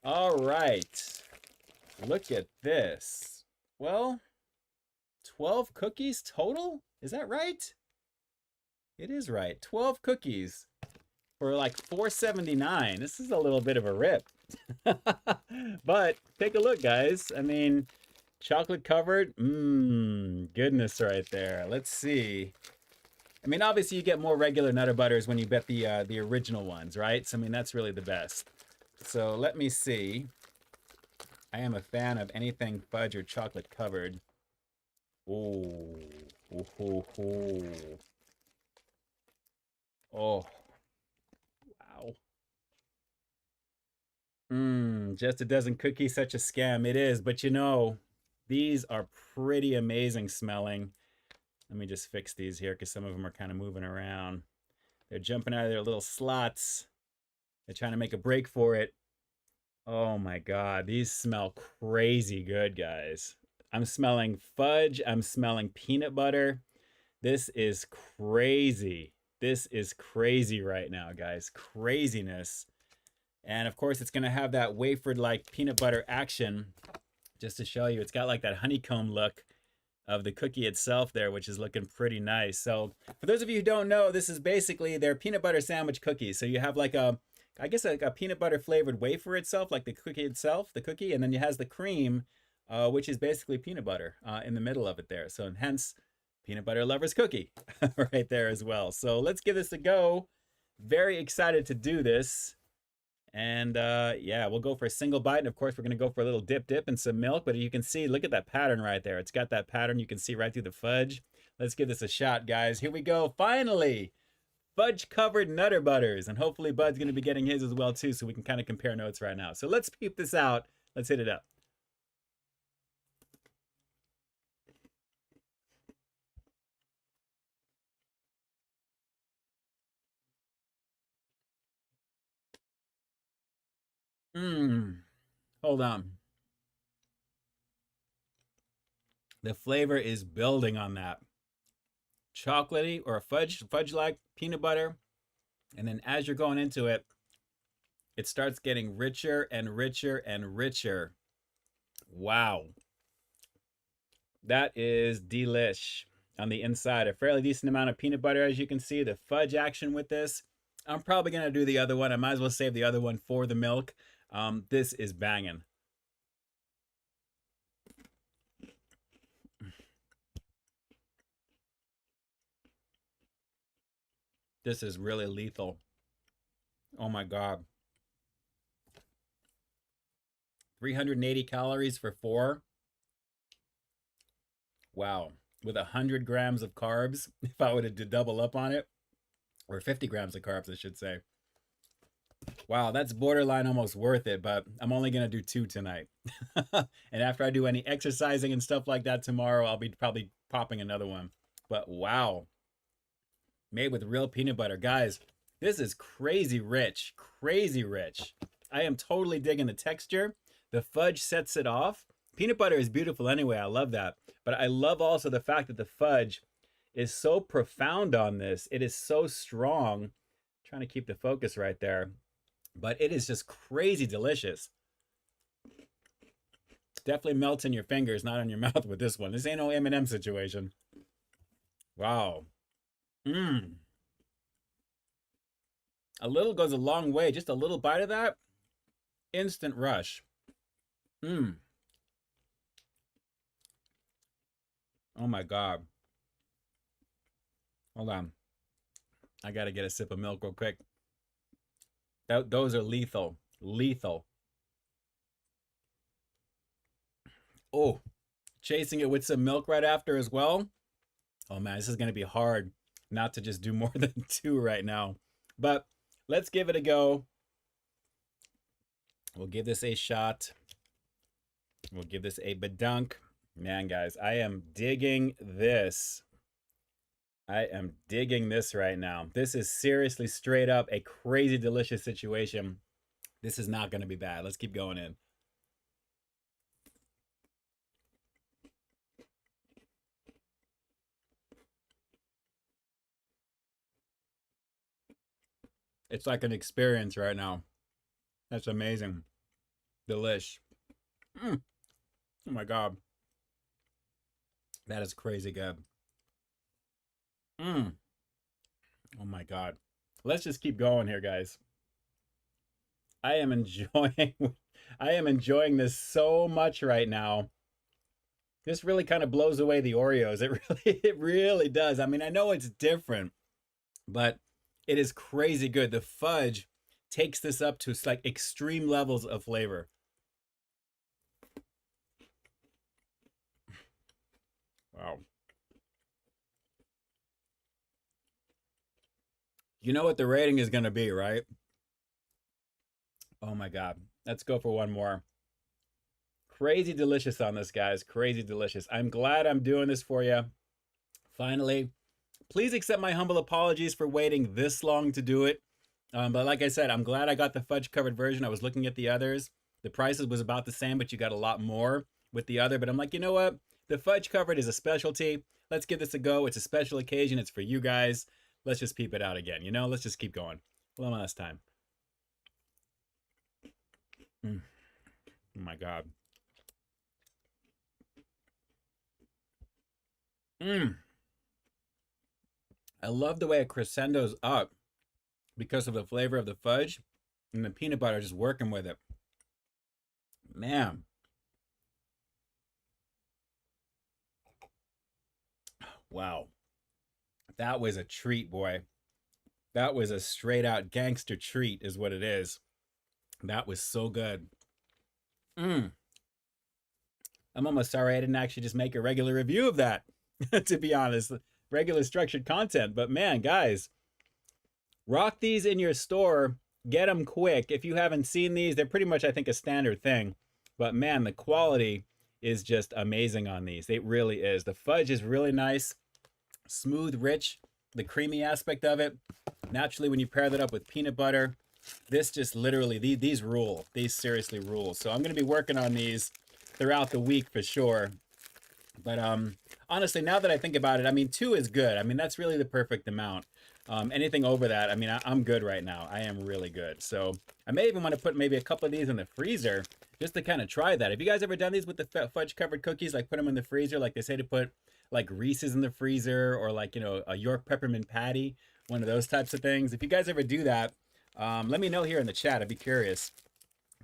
All right. Look at this. Well, 12 cookies total? Is that right? It is right. 12 cookies for like $4.79. This is a little bit of a rip. But take a look, guys. I mean, chocolate covered. Goodness right there. Let's see. I mean, obviously you get more regular Nutter Butters when you get the original ones, right? So, I mean, that's really the best. So let me see. I am a fan of anything fudge or chocolate covered. Oh, oh, wow. Just a dozen cookies, such a scam. It is, but you know, these are pretty amazing smelling. Let me just fix these here because some of them are kind of moving around. They're jumping out of their little slots. They're trying to make a break for it. Oh my God, these smell crazy good, guys. I'm smelling fudge. I'm smelling peanut butter. This is crazy. This is crazy right now, guys. Craziness. And of course, it's going to have that wafered-like peanut butter action. Just to show you, it's got like that honeycomb look of the cookie itself there, which is looking pretty nice. So for those of you who don't know, this is basically their peanut butter sandwich cookies. So you have like I guess like a peanut butter flavored wafer itself, like the cookie itself, and then it has the cream, which is basically peanut butter in the middle of it there. So hence, peanut butter lover's cookie right there as well. So let's give this a go. Very excited to do this. And yeah, we'll go for a single bite. And of course, we're going to go for a little dip and some milk. But you can see, look at that pattern right there. It's got that pattern you can see right through the fudge. Let's give this a shot, guys. Here we go. Finally, fudge covered Nutter Butters. And hopefully Bud's going to be getting his as well, too. So we can kind of compare notes right now. So let's peep this out. Let's hit it up. Hold on. The flavor is building on that. Chocolatey or fudge-like peanut butter. And then as you're going into it, it starts getting richer and richer and richer. Wow. That is delish. On the inside, a fairly decent amount of peanut butter, as you can see. The fudge action with this. I'm probably going to do the other one. I might as well save the other one for the milk. This is banging. This is really lethal. Oh my God. 380 calories for 4. Wow. With 100 grams of carbs, if I would have double up on it, or 50 grams of carbs, I should say. Wow, that's borderline almost worth it, but I'm only going to do 2 tonight. And after I do any exercising and stuff like that tomorrow, I'll be probably popping another one. But wow. Made with real peanut butter. Guys, this is crazy rich. Crazy rich. I am totally digging the texture. The fudge sets it off. Peanut butter is beautiful anyway. I love that. But I love also the fact that the fudge is so profound on this. It is so strong. I'm trying to keep the focus right there. But it is just crazy delicious. Definitely melts in your fingers, not on your mouth with this one. This ain't no M&M situation. Wow. Mmm. A little goes a long way. Just a little bite of that. Instant rush. Mmm. Oh my God. Hold on. I gotta get a sip of milk real quick. Those are lethal. Lethal. Oh, chasing it with some milk right after as well. Oh man, this is gonna be hard not to just do more than 2 right now. But let's give it a go. We'll give this a shot. We'll give this a badunk. Man, guys, I am digging this. I am digging this right now. This is seriously straight up a crazy delicious situation. This is not going to be bad. Let's keep going in. It's like an experience right now. That's amazing. Delish. Oh my God. That is crazy good. Oh my God. Let's just keep going here, guys. I am enjoying this so much right now. This really kind of blows away the Oreos. It really does. I mean, I know it's different, but it is crazy good. The fudge takes this up to like extreme levels of flavor. Wow. You know what the rating is going to be, right? Oh my God. Let's go for one more. Crazy delicious on this, guys. Crazy delicious. I'm glad I'm doing this for you. Finally. Please accept my humble apologies for waiting this long to do it. But like I said, I'm glad I got the fudge covered version. I was looking at the others. The prices was about the same, but you got a lot more with the other. But I'm like, you know what? The fudge covered is a specialty. Let's give this a go. It's a special occasion. It's for you guys. Let's just peep it out again. You know, let's just keep going. One last time. Oh my God. I love the way it crescendos up because of the flavor of the fudge and the peanut butter just working with it. Man. Wow. That was a treat, boy. That was a straight out gangster treat is what it is. That was so good. I'm almost sorry I didn't actually just make a regular review of that, to be honest. Regular structured content. But man, guys, rock these in your store. Get them quick. If you haven't seen these, they're pretty much, I think, a standard thing. But man, the quality is just amazing on these. It really is. The fudge is really nice. Smooth, rich. The creamy aspect of it. Naturally, when you pair that up with peanut butter, this just literally, these rule. These seriously rule. So I'm going to be working on these throughout the week for sure. But honestly, now that I think about it, I mean, 2 is good. I mean, that's really the perfect amount. Anything over that, I mean, I'm good right now. I am really good. So I may even want to put maybe a couple of these in the freezer just to kind of try that. Have you guys ever done these with the fudge covered cookies? Like put them in the freezer, like they say to put like Reese's in the freezer, or like, you know, a York peppermint patty, one of those types of things. If you guys ever do that, let me know here in the chat. I'd be curious.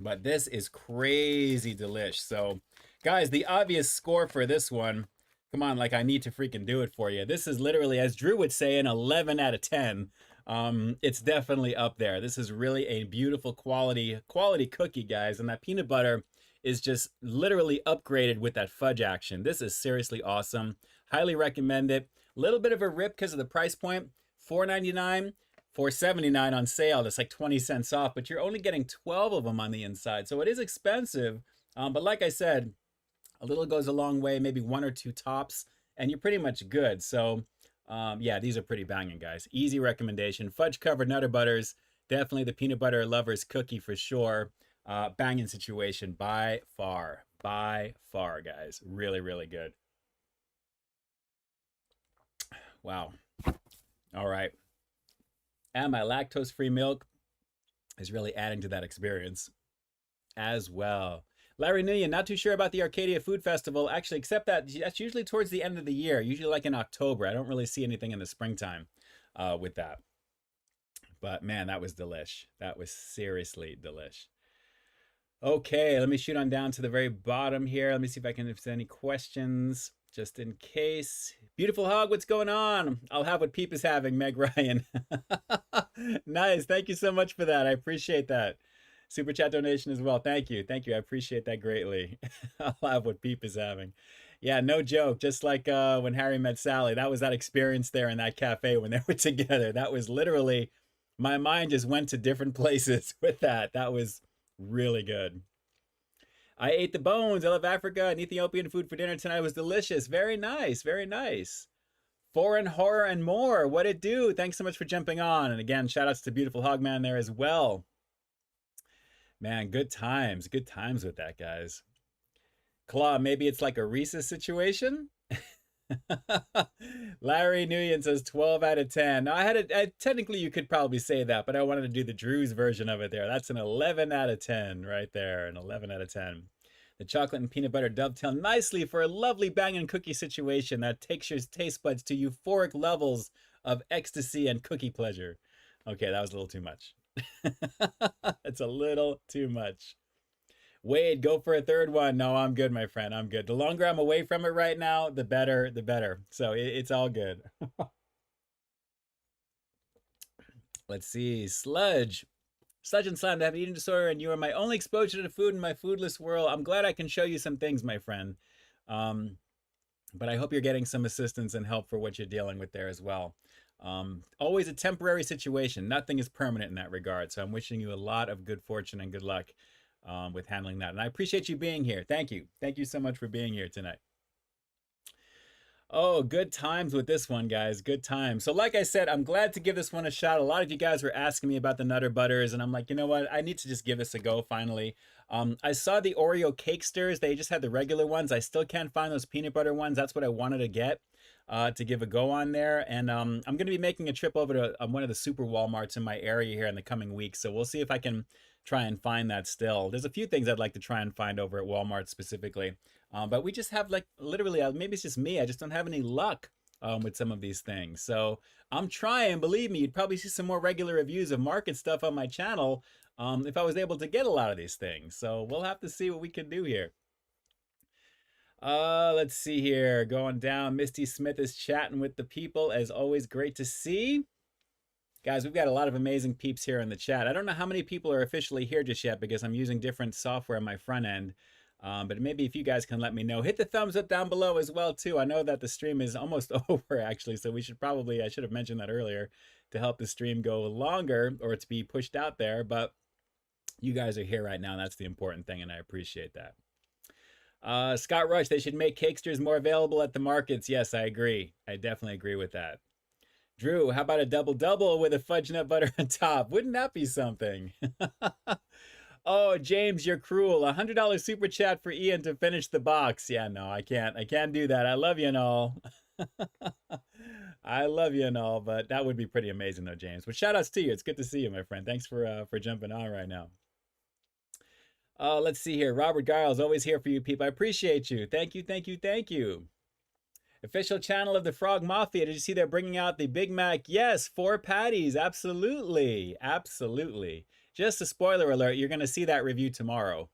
But this is crazy delish. So guys, the obvious score for this one, come on, like I need to freaking do it for you. This is literally, as Drew would say, an 11 out of 10. It's definitely up there. This is really a beautiful quality cookie, guys. And that peanut butter is just literally upgraded with that fudge action. This is seriously awesome. Highly recommend it. A little bit of a rip because of the price point. $4.99, $4.79 on sale. That's like 20 cents off, but you're only getting 12 of them on the inside. So it is expensive. But like I said, a little goes a long way, maybe 1 or 2 tops, and you're pretty much good. So yeah, these are pretty banging, guys. Easy recommendation. Fudge covered Nutter Butters. Definitely the peanut butter lover's cookie for sure. Banging situation by far, guys. Really, really good. Wow. All right. And my lactose-free milk is really adding to that experience as well. Larry Nguyen, not too sure about the Arcadia Food Festival, actually, except that that's usually towards the end of the year, usually like in October. I don't really see anything in the springtime with that. But man, that was delish. That was seriously delish. Okay, let me shoot on down to the very bottom here. Let me see if I can, if there's any questions, just in case. Beautiful Hog, what's going on? I'll have what Peep is having, Meg Ryan. Nice, thank you so much for that. I appreciate that. Super chat donation as well. Thank you. Thank you. I appreciate that greatly. I'll have what Peep is having. Yeah, no joke. Just like when Harry met Sally, that was that experience there in that cafe when they were together. That was literally, my mind just went to different places with that. That was really good. I ate the bones. I love Africa, and Ethiopian food for dinner tonight was delicious. Very nice. Very nice. Foreign horror and more. What it do? Thanks so much for jumping on. And again, shout outs to Beautiful Hogman there as well. Man, good times with that, guys. Claw, maybe it's like a Reese's situation? Larry Nguyen says 12 out of 10. Now, technically you could probably say that, but I wanted to do the Drew's version of it there. That's an 11 out of 10 right there, an 11 out of 10. The chocolate and peanut butter dovetail nicely for a lovely banging cookie situation that takes your taste buds to euphoric levels of ecstasy and cookie pleasure. Okay, that was a little too much. It's a little too much. Wade, go for a third one. No, I'm good, my friend. I'm good. The longer I'm away from it right now, the better, the better. So it's all good. Let's see. Sludge and Slime, I have an eating disorder, and you are my only exposure to food in my foodless world. I'm glad I can show you some things, my friend. But I hope you're getting some assistance and help for what you're dealing with there as well. Always a temporary situation. Nothing is permanent in that regard. So I'm wishing you a lot of good fortune and good luck with handling that. And I appreciate you being here. Thank you. Thank you so much for being here tonight. Oh, good times with this one, guys. Good times. So like I said, I'm glad to give this one a shot. A lot of you guys were asking me about the Nutter Butters, and I'm like, you know what? I need to just give this a go finally. I saw the Oreo Cakesters. They just had the regular ones. I still can't find those peanut butter ones. That's what I wanted to get to give a go on there. And I'm going to be making a trip over to one of the super Walmarts in my area here in the coming weeks. So we'll see if I can try and find that still. There's a few things I'd like to try and find over at Walmart specifically. But we just have like literally, maybe it's just me, I just don't have any luck with some of these things. So I'm trying, believe me, you'd probably see some more regular reviews of market stuff on my channel if I was able to get a lot of these things. So we'll have to see what we can do here. Let's see here, going down, Misty Smith is chatting with the people, as always, great to see. Guys, we've got a lot of amazing peeps here in the chat. I don't know how many people are officially here just yet because I'm using different software on my front end. But maybe if you guys can let me know. Hit the thumbs up down below as well, too. I know that the stream is almost over, actually, so we should probably, I should have mentioned that earlier, to help the stream go longer or to be pushed out there. But you guys are here right now, and that's the important thing, and I appreciate that. Scott Rush, they should make Cakesters more available at the markets. Yes, I agree. I definitely agree with that. Drew, how about a double-double with a fudge nut butter on top? Wouldn't that be something? Oh, James, you're cruel. $100 super chat for Ian to finish the box. Yeah, no, I can't. I can't do that. I love you and all. I love you and all, but that would be pretty amazing though, James. But shout outs to you. It's good to see you, my friend. Thanks for jumping on right now. Let's see here. Robert Giles, always here for you, people. I appreciate you. Thank you, thank you, thank you. Official channel of the Frog Mafia. Did you see they're bringing out the Big Mac? Yes, 4 patties. Absolutely. Absolutely. Just a spoiler alert, you're going to see that review tomorrow.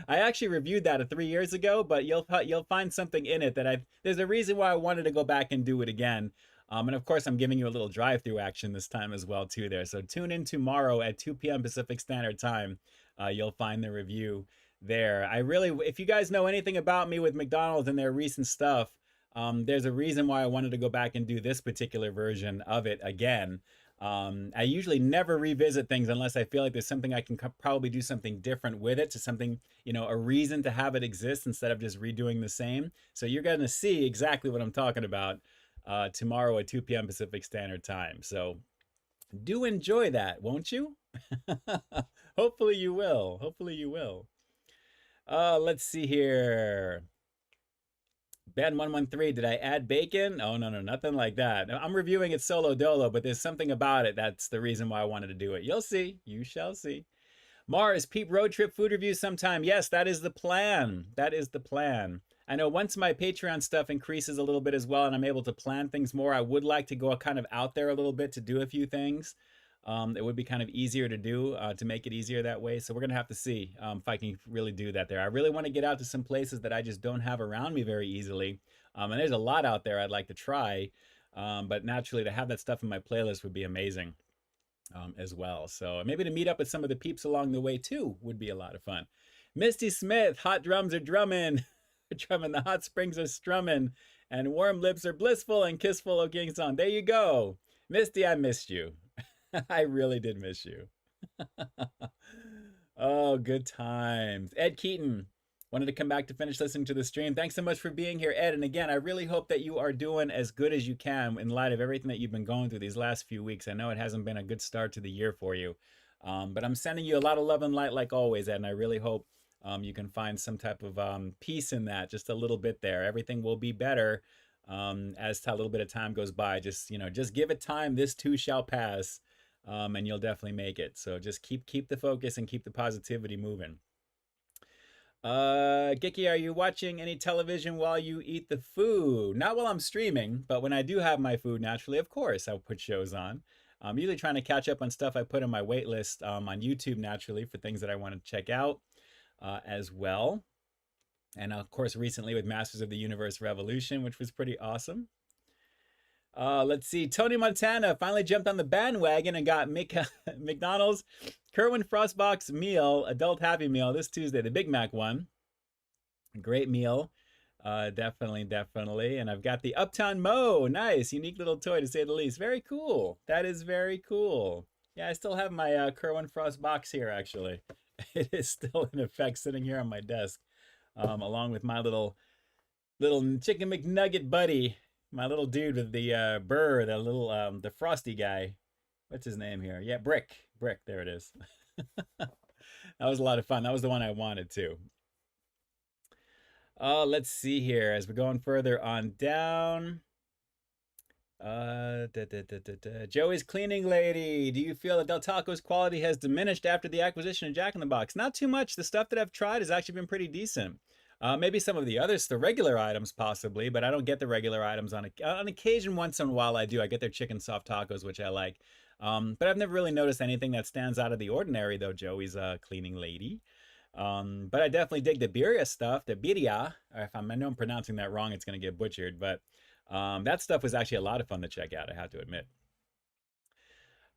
I actually reviewed that 3 years ago, but you'll find something in it that there's a reason why I wanted to go back and do it again. And of course, I'm giving you a little drive-through action this time as well, too, there. So tune in tomorrow at 2 p.m. Pacific Standard Time. You'll find the review there. If you guys know anything about me with McDonald's and their recent stuff, there's a reason why I wanted to go back and do this particular version of it again. I usually never revisit things unless I feel like there's something I can probably do something different with it, to something, you know, a reason to have it exist instead of just redoing the same. So you're going to see exactly what I'm talking about tomorrow at 2 p.m. Pacific Standard Time. So do enjoy that, won't you? Hopefully you will. Hopefully you will. Let's see here. Ben113, did I add bacon? Oh, no, nothing like that. I'm reviewing it solo dolo, but there's something about it that's the reason why I wanted to do it. You'll see. You shall see. Mars, Peep road trip food review sometime. Yes, that is the plan. That is the plan. I know once my Patreon stuff increases a little bit as well and I'm able to plan things more, I would like to go kind of out there a little bit to do a few things. It would be kind of easier to do, to make it easier that way. So we're going to have to see if I can really do that there. I really want to get out to some places that I just don't have around me very easily. And there's a lot out there I'd like to try. But naturally, to have that stuff in my playlist would be amazing as well. So maybe to meet up with some of the peeps along the way too would be a lot of fun. Misty Smith, hot drums are drumming. Drumming, the hot springs are strumming. And warm lips are blissful and kissful, O King Song. There you go. Misty, I missed you. I really did miss you. Oh, good times. Ed Keaton wanted to come back to finish listening to the stream. Thanks so much for being here, Ed. And again, I really hope that you are doing as good as you can in light of everything that you've been going through these last few weeks. I know it hasn't been a good start to the year for you. But I'm sending you a lot of love and light like always, Ed. And I really hope you can find some type of peace in that, just a little bit there. Everything will be better as a little bit of time goes by. Just, just give it time. This too shall pass. And you'll definitely make it. So just keep the focus and keep the positivity moving. Giki, are you watching any television while you eat the food? Not while I'm streaming, but when I do have my food, naturally, of course, I'll put shows on. I'm usually trying to catch up on stuff I put on my wait list on YouTube, naturally, for things that I want to check out as well. And of course, recently with Masters of the Universe Revolution, which was pretty awesome. Let's see. Tony Montana finally jumped on the bandwagon and got McDonald's Kerwin Frostbox meal, adult Happy Meal this Tuesday, the Big Mac one. Great meal. Definitely. And I've got the Uptown Mo. Nice. Unique little toy, to say the least. Very cool. That is very cool. Yeah, I still have my Kerwin Frost box here, actually. It is still in effect sitting here on my desk, along with my little Chicken McNugget buddy. My little dude with the burr, the little the frosty guy. What's his name here? Yeah, Brick. There it is. That was a lot of fun. That was the one I wanted too. Let's see here as we're going further on down. Joey's cleaning lady. Do you feel that Del Taco's quality has diminished after the acquisition of Jack in the Box? Not too much. The stuff that I've tried has actually been pretty decent. Maybe some of the others, the regular items possibly, but I don't get the regular items on occasion. Once in a while I do. I get their chicken soft tacos, which I like. But I've never really noticed anything that stands out of the ordinary, though, Joey's cleaning lady. But I definitely dig the birria stuff, the birria. I know I'm pronouncing that wrong, it's going to get butchered, but that stuff was actually a lot of fun to check out, I have to admit.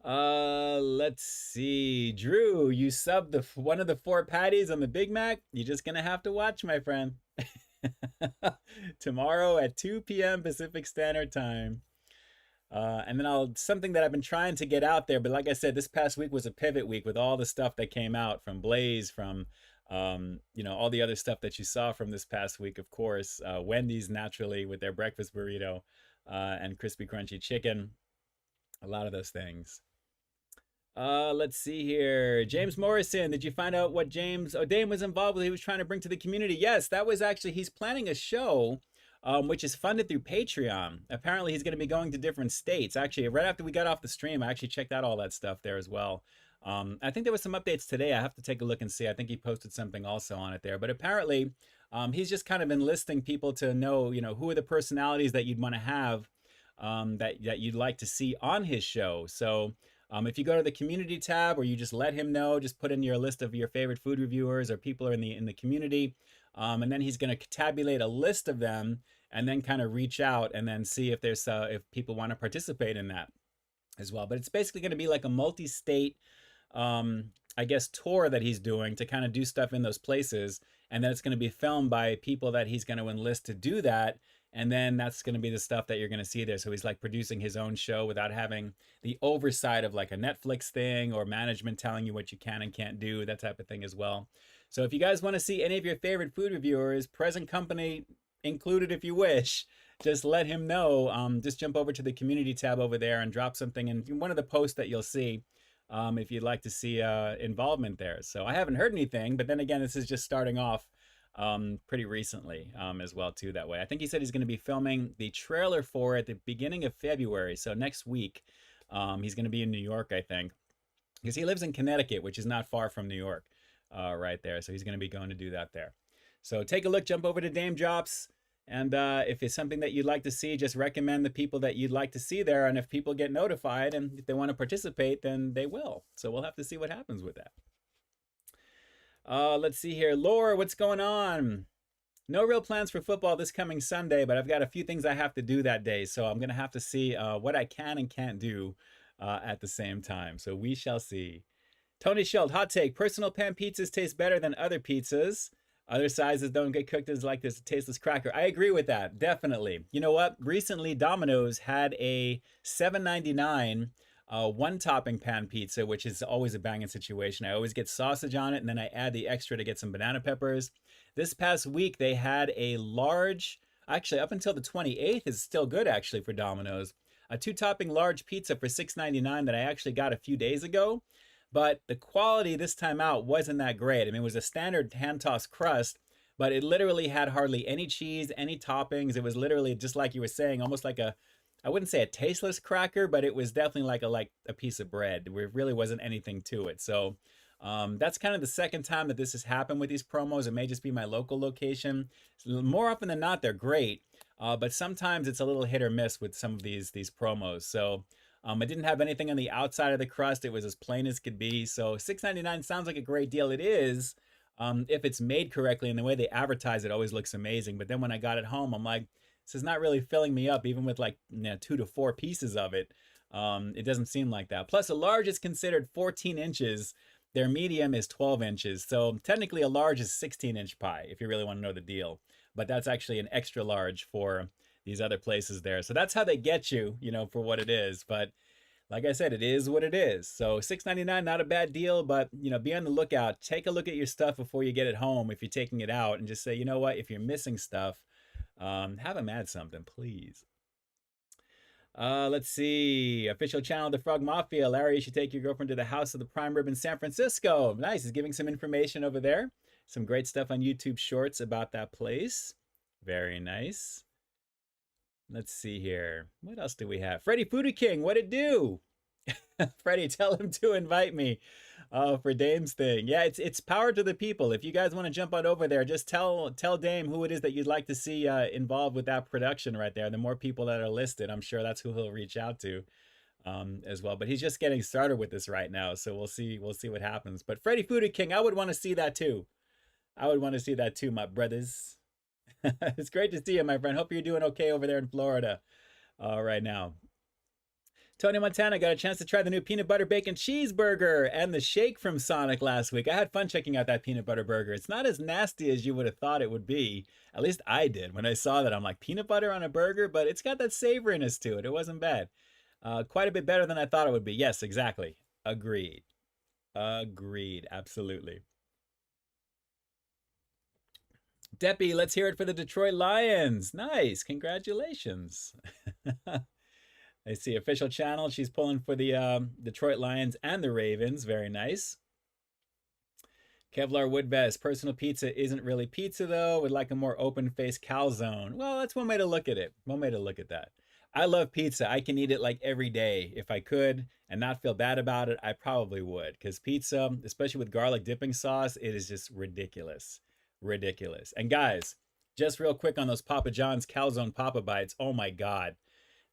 Let's see. Drew, you subbed one of the 4 patties on the Big Mac. You're just gonna have to watch, my friend. Tomorrow at 2 p.m. Pacific Standard Time. And then something that I've been trying to get out there, but like I said, this past week was a pivot week with all the stuff that came out from Blaze, from all the other stuff that you saw from this past week, of course. Wendy's, naturally, with their breakfast burrito and crispy crunchy chicken. A lot of those things. Let's see here. James Morrison, did you find out what James O'Dane was involved with? He was trying to bring to the community. Yes, that was actually, he's planning a show which is funded through Patreon. Apparently he's going to be going to different states. Actually, right after we got off the stream, I actually checked out all that stuff there as well. I think there was some updates today. I have to take a look and see. I think he posted something also on it there. But apparently he's just kind of enlisting people to know, who are the personalities that you'd want to have that you'd like to see on his show. So if you go to the community tab, or you just let him know, just put in your list of your favorite food reviewers or people are in the community, and then he's going to tabulate a list of them and then kind of reach out and then see if there's if people want to participate in that as well. But it's basically going to be like a multi-state I guess tour that he's doing to kind of do stuff in those places, and then it's going to be filmed by people that he's going to enlist to do that. And then that's going to be the stuff that you're going to see there. So he's like producing his own show without having the oversight of like a Netflix thing or management telling you what you can and can't do, that type of thing as well. So if you guys want to see any of your favorite food reviewers, present company included if you wish, just let him know. Just jump over to the community tab over there and drop something in one of the posts that you'll see. if you'd like to see involvement there. So I haven't heard anything, but then again, this is just starting off pretty recently as well too that way. I think he said he's going to be filming the trailer for it at the beginning of February, so next week. He's going to be in New York, I think, because he lives in Connecticut, which is not far from New York right there. So he's going to be going to do that there. So take a look, jump over to Dame Drops. And if it's something that you'd like to see, just recommend the people that you'd like to see there. And if people get notified and if they want to participate, then they will. So we'll have to see what happens with that. Let's see here. Laura, what's going on? No real plans for football this coming Sunday, but I've got a few things I have to do that day. So I'm going to have to see what I can and can't do at the same time. So we shall see. Tony Schultz, hot take. Personal pan pizzas taste better than other pizzas. Other sizes don't get cooked as like this tasteless cracker. I agree with that, definitely. You know what? Recently, Domino's had a $7.99 one topping pan pizza, which is always a banging situation. I always get sausage on it, and then I add the extra to get some banana peppers. This past week, they had a large, actually up until the 28th is still good actually for Domino's, a two-topping large pizza for $6.99 that I actually got a few days ago. But the quality this time out wasn't that great. I mean, it was a standard hand-tossed crust, but it literally had hardly any cheese, any toppings. It was literally just like you were saying, almost like a, I wouldn't say a tasteless cracker, but it was definitely like a piece of bread. There really wasn't anything to it. So that's kind of the second time that this has happened with these promos. It may just be my local location. More often than not, they're great, but sometimes it's a little hit or miss with some of these promos. So I didn't have anything on the outside of the crust. It was as plain as could be. So $6.99 sounds like a great deal. It is, if it's made correctly, and the way they advertise it always looks amazing. But then when I got it home, I'm like, this is not really filling me up, even with like 2 to 4 pieces of it. It doesn't seem like that. Plus, a large is considered 14 inches. Their medium is 12 inches. So technically, a large is 16-inch pie, if you really want to know the deal. But that's actually an extra large for these other places there. So that's how they get you, for what it is. But like I said, it is what it is. So $6.99, not a bad deal, but be on the lookout. Take a look at your stuff before you get it home if you're taking it out, and just say, you know what, if you're missing stuff, have them add something, please. Let's see. Official channel, The Frog Mafia. Larry, you should take your girlfriend to the House of the Prime Rib in San Francisco. Nice. He's giving some information over there. Some great stuff on YouTube Shorts about that place. Very nice. Let's see here. What else do we have? Freddie Foodie King, what it do? Freddie, tell him to invite me for Dame's thing. Yeah, it's power to the people. If you guys want to jump on over there, just tell Dame who it is that you'd like to see involved with that production right there. The more people that are listed, I'm sure that's who he'll reach out to as well. But he's just getting started with this right now, so we'll see what happens. But Freddie Foodie King, I would want to see that too. I would want to see that too, my brothers. It's great to see you, my friend. Hope you're doing okay over there in Florida right now. Tony Montana, got a chance to try the new peanut butter bacon cheeseburger and the shake from Sonic last week. I had fun checking out that peanut butter burger. It's not as nasty as you would have thought it would be. At least I did. When I saw that, I'm like, peanut butter on a burger? But it's got that savoriness to it. It wasn't bad. Quite a bit better than I thought it would be. Yes, exactly. Agreed. Agreed. Absolutely. Deppy, let's hear it for the Detroit Lions. Nice. Congratulations. I see official channel. She's pulling for the Detroit Lions and the Ravens. Very nice. Kevlar Woodvest. Personal pizza isn't really pizza, though. Would like a more open-faced calzone. Well, that's one way to look at it. One way to look at that. I love pizza. I can eat it like every day. If I could and not feel bad about it, I probably would. Because pizza, especially with garlic dipping sauce, it is just ridiculous. Ridiculous. And guys, just real quick on those Papa John's calzone Papa Bites. Oh my God.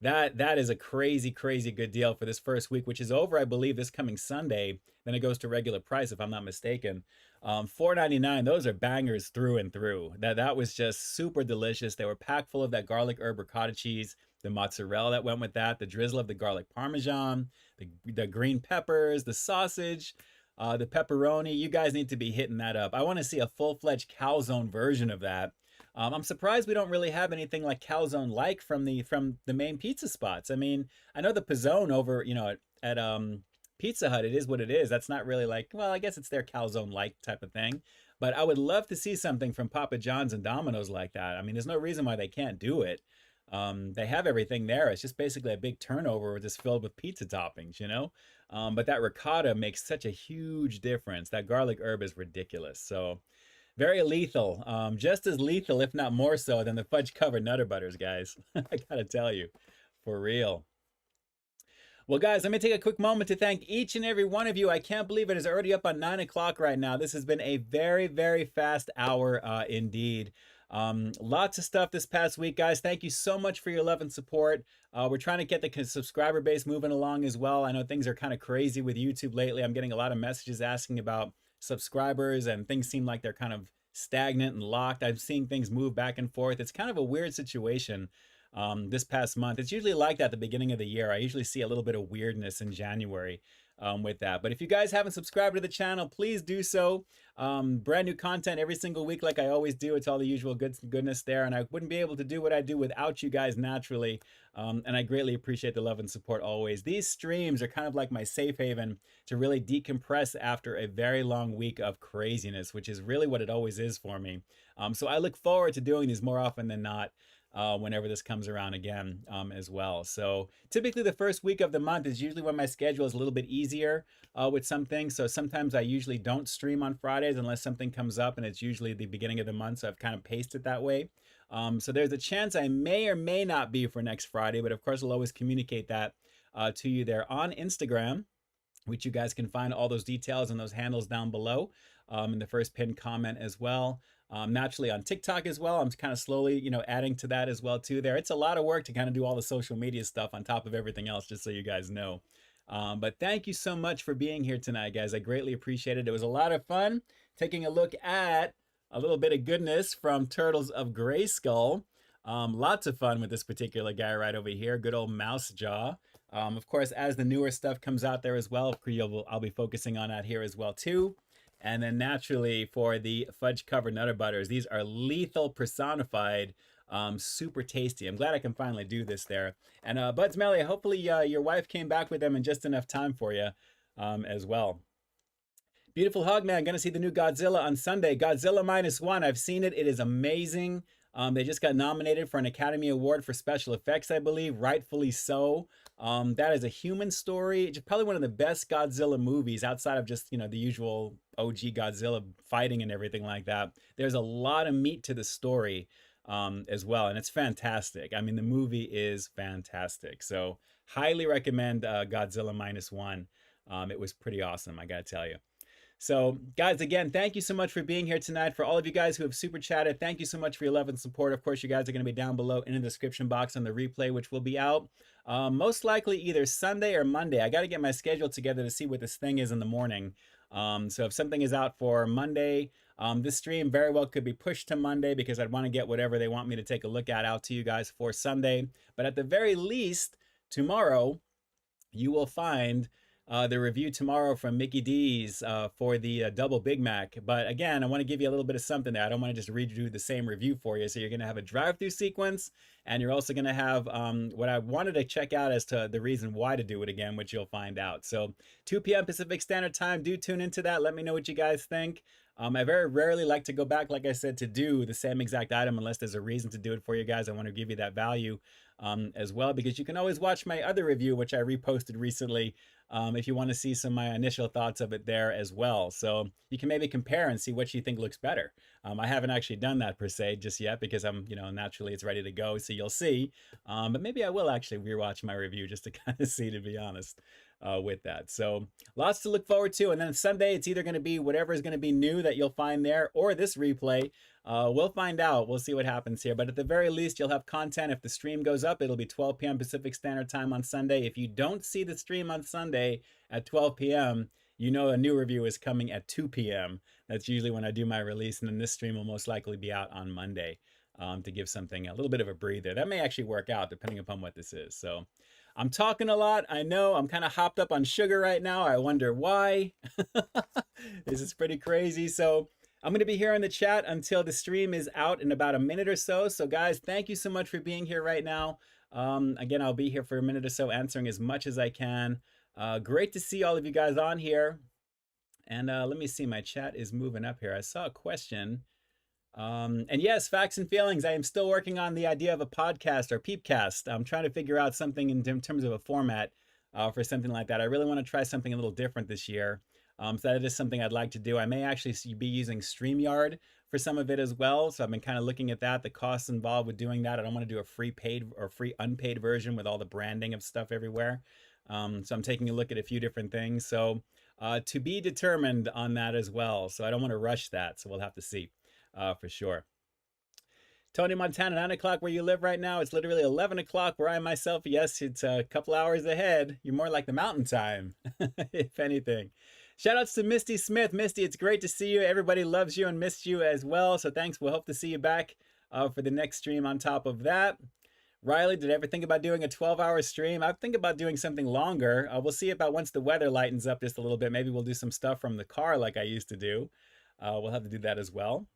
That is a crazy, crazy good deal for this first week, which is over, I believe, this coming Sunday. Then it goes to regular price, if I'm not mistaken. $4.99. Those are bangers through and through. That was just super delicious. They were packed full of that garlic herb ricotta cheese, the mozzarella that went with that, the drizzle of the garlic parmesan, the green peppers, the sausage, the pepperoni. You guys need to be hitting that up. I want to see a full-fledged calzone version of that. I'm surprised we don't really have anything like calzone like from the main pizza spots. I mean, I know the Pizzone over, at Pizza Hut, it is what it is. That's not really like, well, I guess it's their calzone like type of thing. But I would love to see something from Papa John's and Domino's like that. I mean, there's no reason why they can't do it. They have everything there. It's just basically a big turnover just filled with pizza toppings, you know? But that ricotta makes such a huge difference. That garlic herb is ridiculous. So very lethal. Just as lethal, if not more so, than the fudge covered Nutter Butters, guys. I gotta tell you, for real. Well, guys, let me take a quick moment to thank each and every one of you. I can't believe it is already up on 9 o'clock right now. This has been a very, very fast hour indeed. Lots of stuff this past week, guys. Thank you so much for your love and support. We're trying to get the subscriber base moving along as well. I know things are kind of crazy with YouTube lately. I'm getting a lot of messages asking about subscribers, and things seem like they're kind of stagnant and locked. I'm seeing things move back and forth. It's kind of a weird situation this past month. It's usually like that at the beginning of the year. I usually see a little bit of weirdness in January with that. But if you guys haven't subscribed to the channel, please do so. Brand new content every single week like I always do. It's all the usual goodness there. And I wouldn't be able to do what I do without you guys naturally. And I greatly appreciate the love and support always. These streams are kind of like my safe haven to really decompress after a very long week of craziness, which is really what it always is for me. So I look forward to doing these more often than not. Whenever this comes around again as well. So typically the first week of the month is usually when my schedule is a little bit easier with some things. So sometimes I usually don't stream on Fridays unless something comes up, and it's usually the beginning of the month. So I've kind of paced it that way. So there's a chance I may or may not be for next Friday, but of course I'll always communicate that to you there on Instagram, which you guys can find all those details and those handles down below in the first pinned comment as well. Naturally on TikTok as well. I'm kind of slowly, adding to that as well too there. It's a lot of work to kind of do all the social media stuff on top of everything else, just so you guys know. But thank you so much for being here tonight, guys. I greatly appreciate it. It was a lot of fun taking a look at a little bit of goodness from Turtles of Grayskull. Lots of fun with this particular guy right over here. Good old Mouse Jaw. Of course, as the newer stuff comes out there as well, I'll be focusing on that here as well too. And then naturally for the fudge covered Nutter Butters, these are lethal personified, super tasty. I'm glad I can finally do this there. And Buds Melly, hopefully your wife came back with them in just enough time for you as well. Beautiful Hogman, gonna see the new Godzilla on Sunday. Godzilla -1, I've seen it. It is amazing. They just got nominated for an Academy Award for special effects, I believe, rightfully so. That is a human story. It's probably one of the best Godzilla movies outside of just, the usual OG Godzilla fighting and everything like that. There's a lot of meat to the story as well, and it's fantastic. I mean, the movie is fantastic. So highly recommend Godzilla -1. It was pretty awesome, I gotta tell you. So guys, again, thank you so much for being here tonight. For all of you guys who have super chatted, thank you so much for your love and support. Of course, you guys are going to be down below in the description box on the replay, which will be out most likely either Sunday or Monday. I got to get my schedule together to see what this thing is in the morning. So if something is out for Monday, this stream very well could be pushed to Monday because I'd want to get whatever they want me to take a look at out to you guys for Sunday. But at the very least, tomorrow, you will find the review tomorrow from Mickey D's for the double Big Mac. But again, I want to give you a little bit of something there. I don't want to just redo the same review for you. So you're going to have a drive-through sequence, and you're also going to have what I wanted to check out as to the reason why to do it again, which you'll find out. So 2 p.m. Pacific Standard Time, do tune into that. Let me know what you guys think. I very rarely like to go back, like I said, to do the same exact item unless there's a reason to do it for you guys. I want to give you that value as well, because you can always watch my other review, which I reposted recently, if you want to see some of my initial thoughts of it there as well. So you can maybe compare and see what you think looks better. I haven't actually done that per se just yet because I'm, naturally it's ready to go. So you'll see. But maybe I will actually rewatch my review just to kind of see, to be honest. With that. So lots to look forward to. And then Sunday, it's either going to be whatever is going to be new that you'll find there or this replay. We'll find out. We'll see what happens here. But at the very least, you'll have content. If the stream goes up, it'll be 12 p.m. Pacific Standard Time on Sunday. If you don't see the stream on Sunday at 12 p.m., you know a new review is coming at 2 p.m. That's usually when I do my release. And then this stream will most likely be out on Monday to give something a little bit of a breather. That may actually work out depending upon what this is. So I'm talking a lot. I know I'm kind of hopped up on sugar right now. I wonder why. This is pretty crazy. So I'm going to be here in the chat until the stream is out in about a minute or so. So guys, thank you so much for being here right now. Again, I'll be here for a minute or so answering as much as I can. Great to see all of you guys on here. And let me see, my chat is moving up here. I saw a question And yes, facts and feelings. I am still working on the idea of a podcast or Peepcast. I'm trying to figure out something in terms of a format for something like that. I really want to try something a little different this year. So that is something I'd like to do. I may actually be using StreamYard for some of it as well. So I've been kind of looking at that, the costs involved with doing that. I don't want to do a free paid or free unpaid version with all the branding of stuff everywhere. So I'm taking a look at a few different things. So to be determined on that as well. So I don't want to rush that. So we'll have to see for sure. Tony Montana, 9 o'clock where you live right now. It's literally 11 o'clock where I myself, yes, it's a couple hours ahead. You're more like the mountain time, if anything. Shout outs to Misty Smith. Misty, it's great to see you. Everybody loves you and missed you as well. So thanks. We'll hope to see you back for the next stream on top of that. Riley, did I ever think about doing a 12-hour stream? I think about doing something longer. We'll see about once the weather lightens up just a little bit. Maybe we'll do some stuff from the car like I used to do. We'll have to do that as well.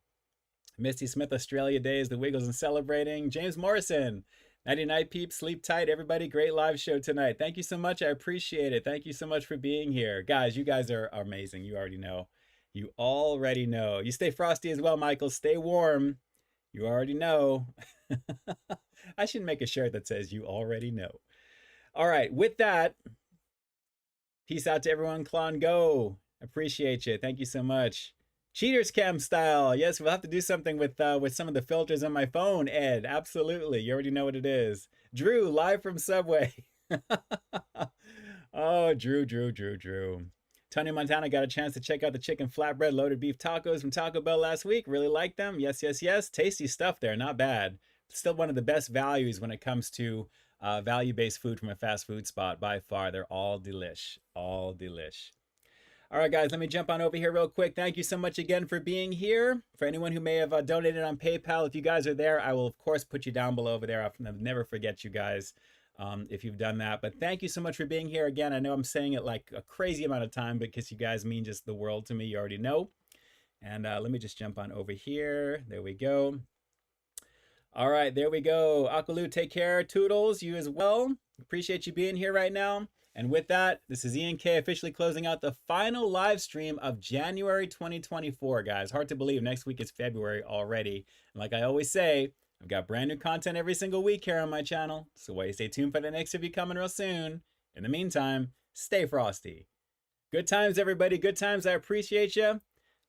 Misty Smith, Australia Day is the Wiggles and celebrating. James Morrison, nighty night peeps, sleep tight. Everybody, great live show tonight. Thank you so much. I appreciate it. Thank you so much for being here. Guys, you guys are amazing. You already know. You already know. You stay frosty as well, Michael. Stay warm. You already know. I should make a shirt that says you already know. All right, with that, peace out to everyone. Klon Go. Appreciate you. Thank you so much. Cheaters cam style. Yes, we'll have to do something with some of the filters on my phone, Ed. Absolutely. You already know what it is. Drew, live from Subway. Oh, Drew. Tony Montana got a chance to check out the chicken flatbread loaded beef tacos from Taco Bell last week. Really liked them. Yes. Tasty stuff there. Not bad. Still one of the best values when it comes to value-based food from a fast food spot by far. They're all delish. All delish. All right, guys, let me jump on over here real quick. Thank you so much again for being here. For anyone who may have donated on PayPal, if you guys are there, I will, of course, put you down below over there. I'll never forget you guys if you've done that. But thank you so much for being here again. I know I'm saying it like a crazy amount of time because you guys mean just the world to me. You already know. And let me just jump on over here. There we go. All right, there we go. Akalu, take care. Toodles, you as well. Appreciate you being here right now. And with that, this is Ian K officially closing out the final live stream of January 2024, guys. Hard to believe next week is February already. And like I always say, I've got brand new content every single week here on my channel. So why you stay tuned for the next review coming real soon. In the meantime, stay frosty. Good times, everybody. Good times. I appreciate you.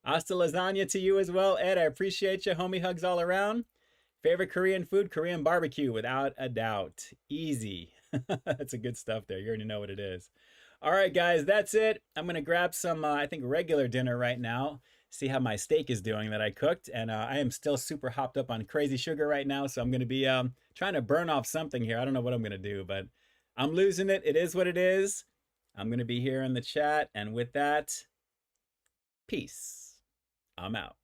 Hasta lasagna to you as well, Ed. I appreciate you. Homie hugs all around. Favorite Korean food? Korean barbecue, without a doubt. Easy. That's a good stuff there. You already know what it is. All right, guys, that's it. I'm going to grab some, I think, regular dinner right now. See how my steak is doing that I cooked. And I am still super hopped up on crazy sugar right now. So I'm going to be trying to burn off something here. I don't know what I'm going to do, but I'm losing it. It is what it is. I'm going to be here in the chat. And with that, peace. I'm out.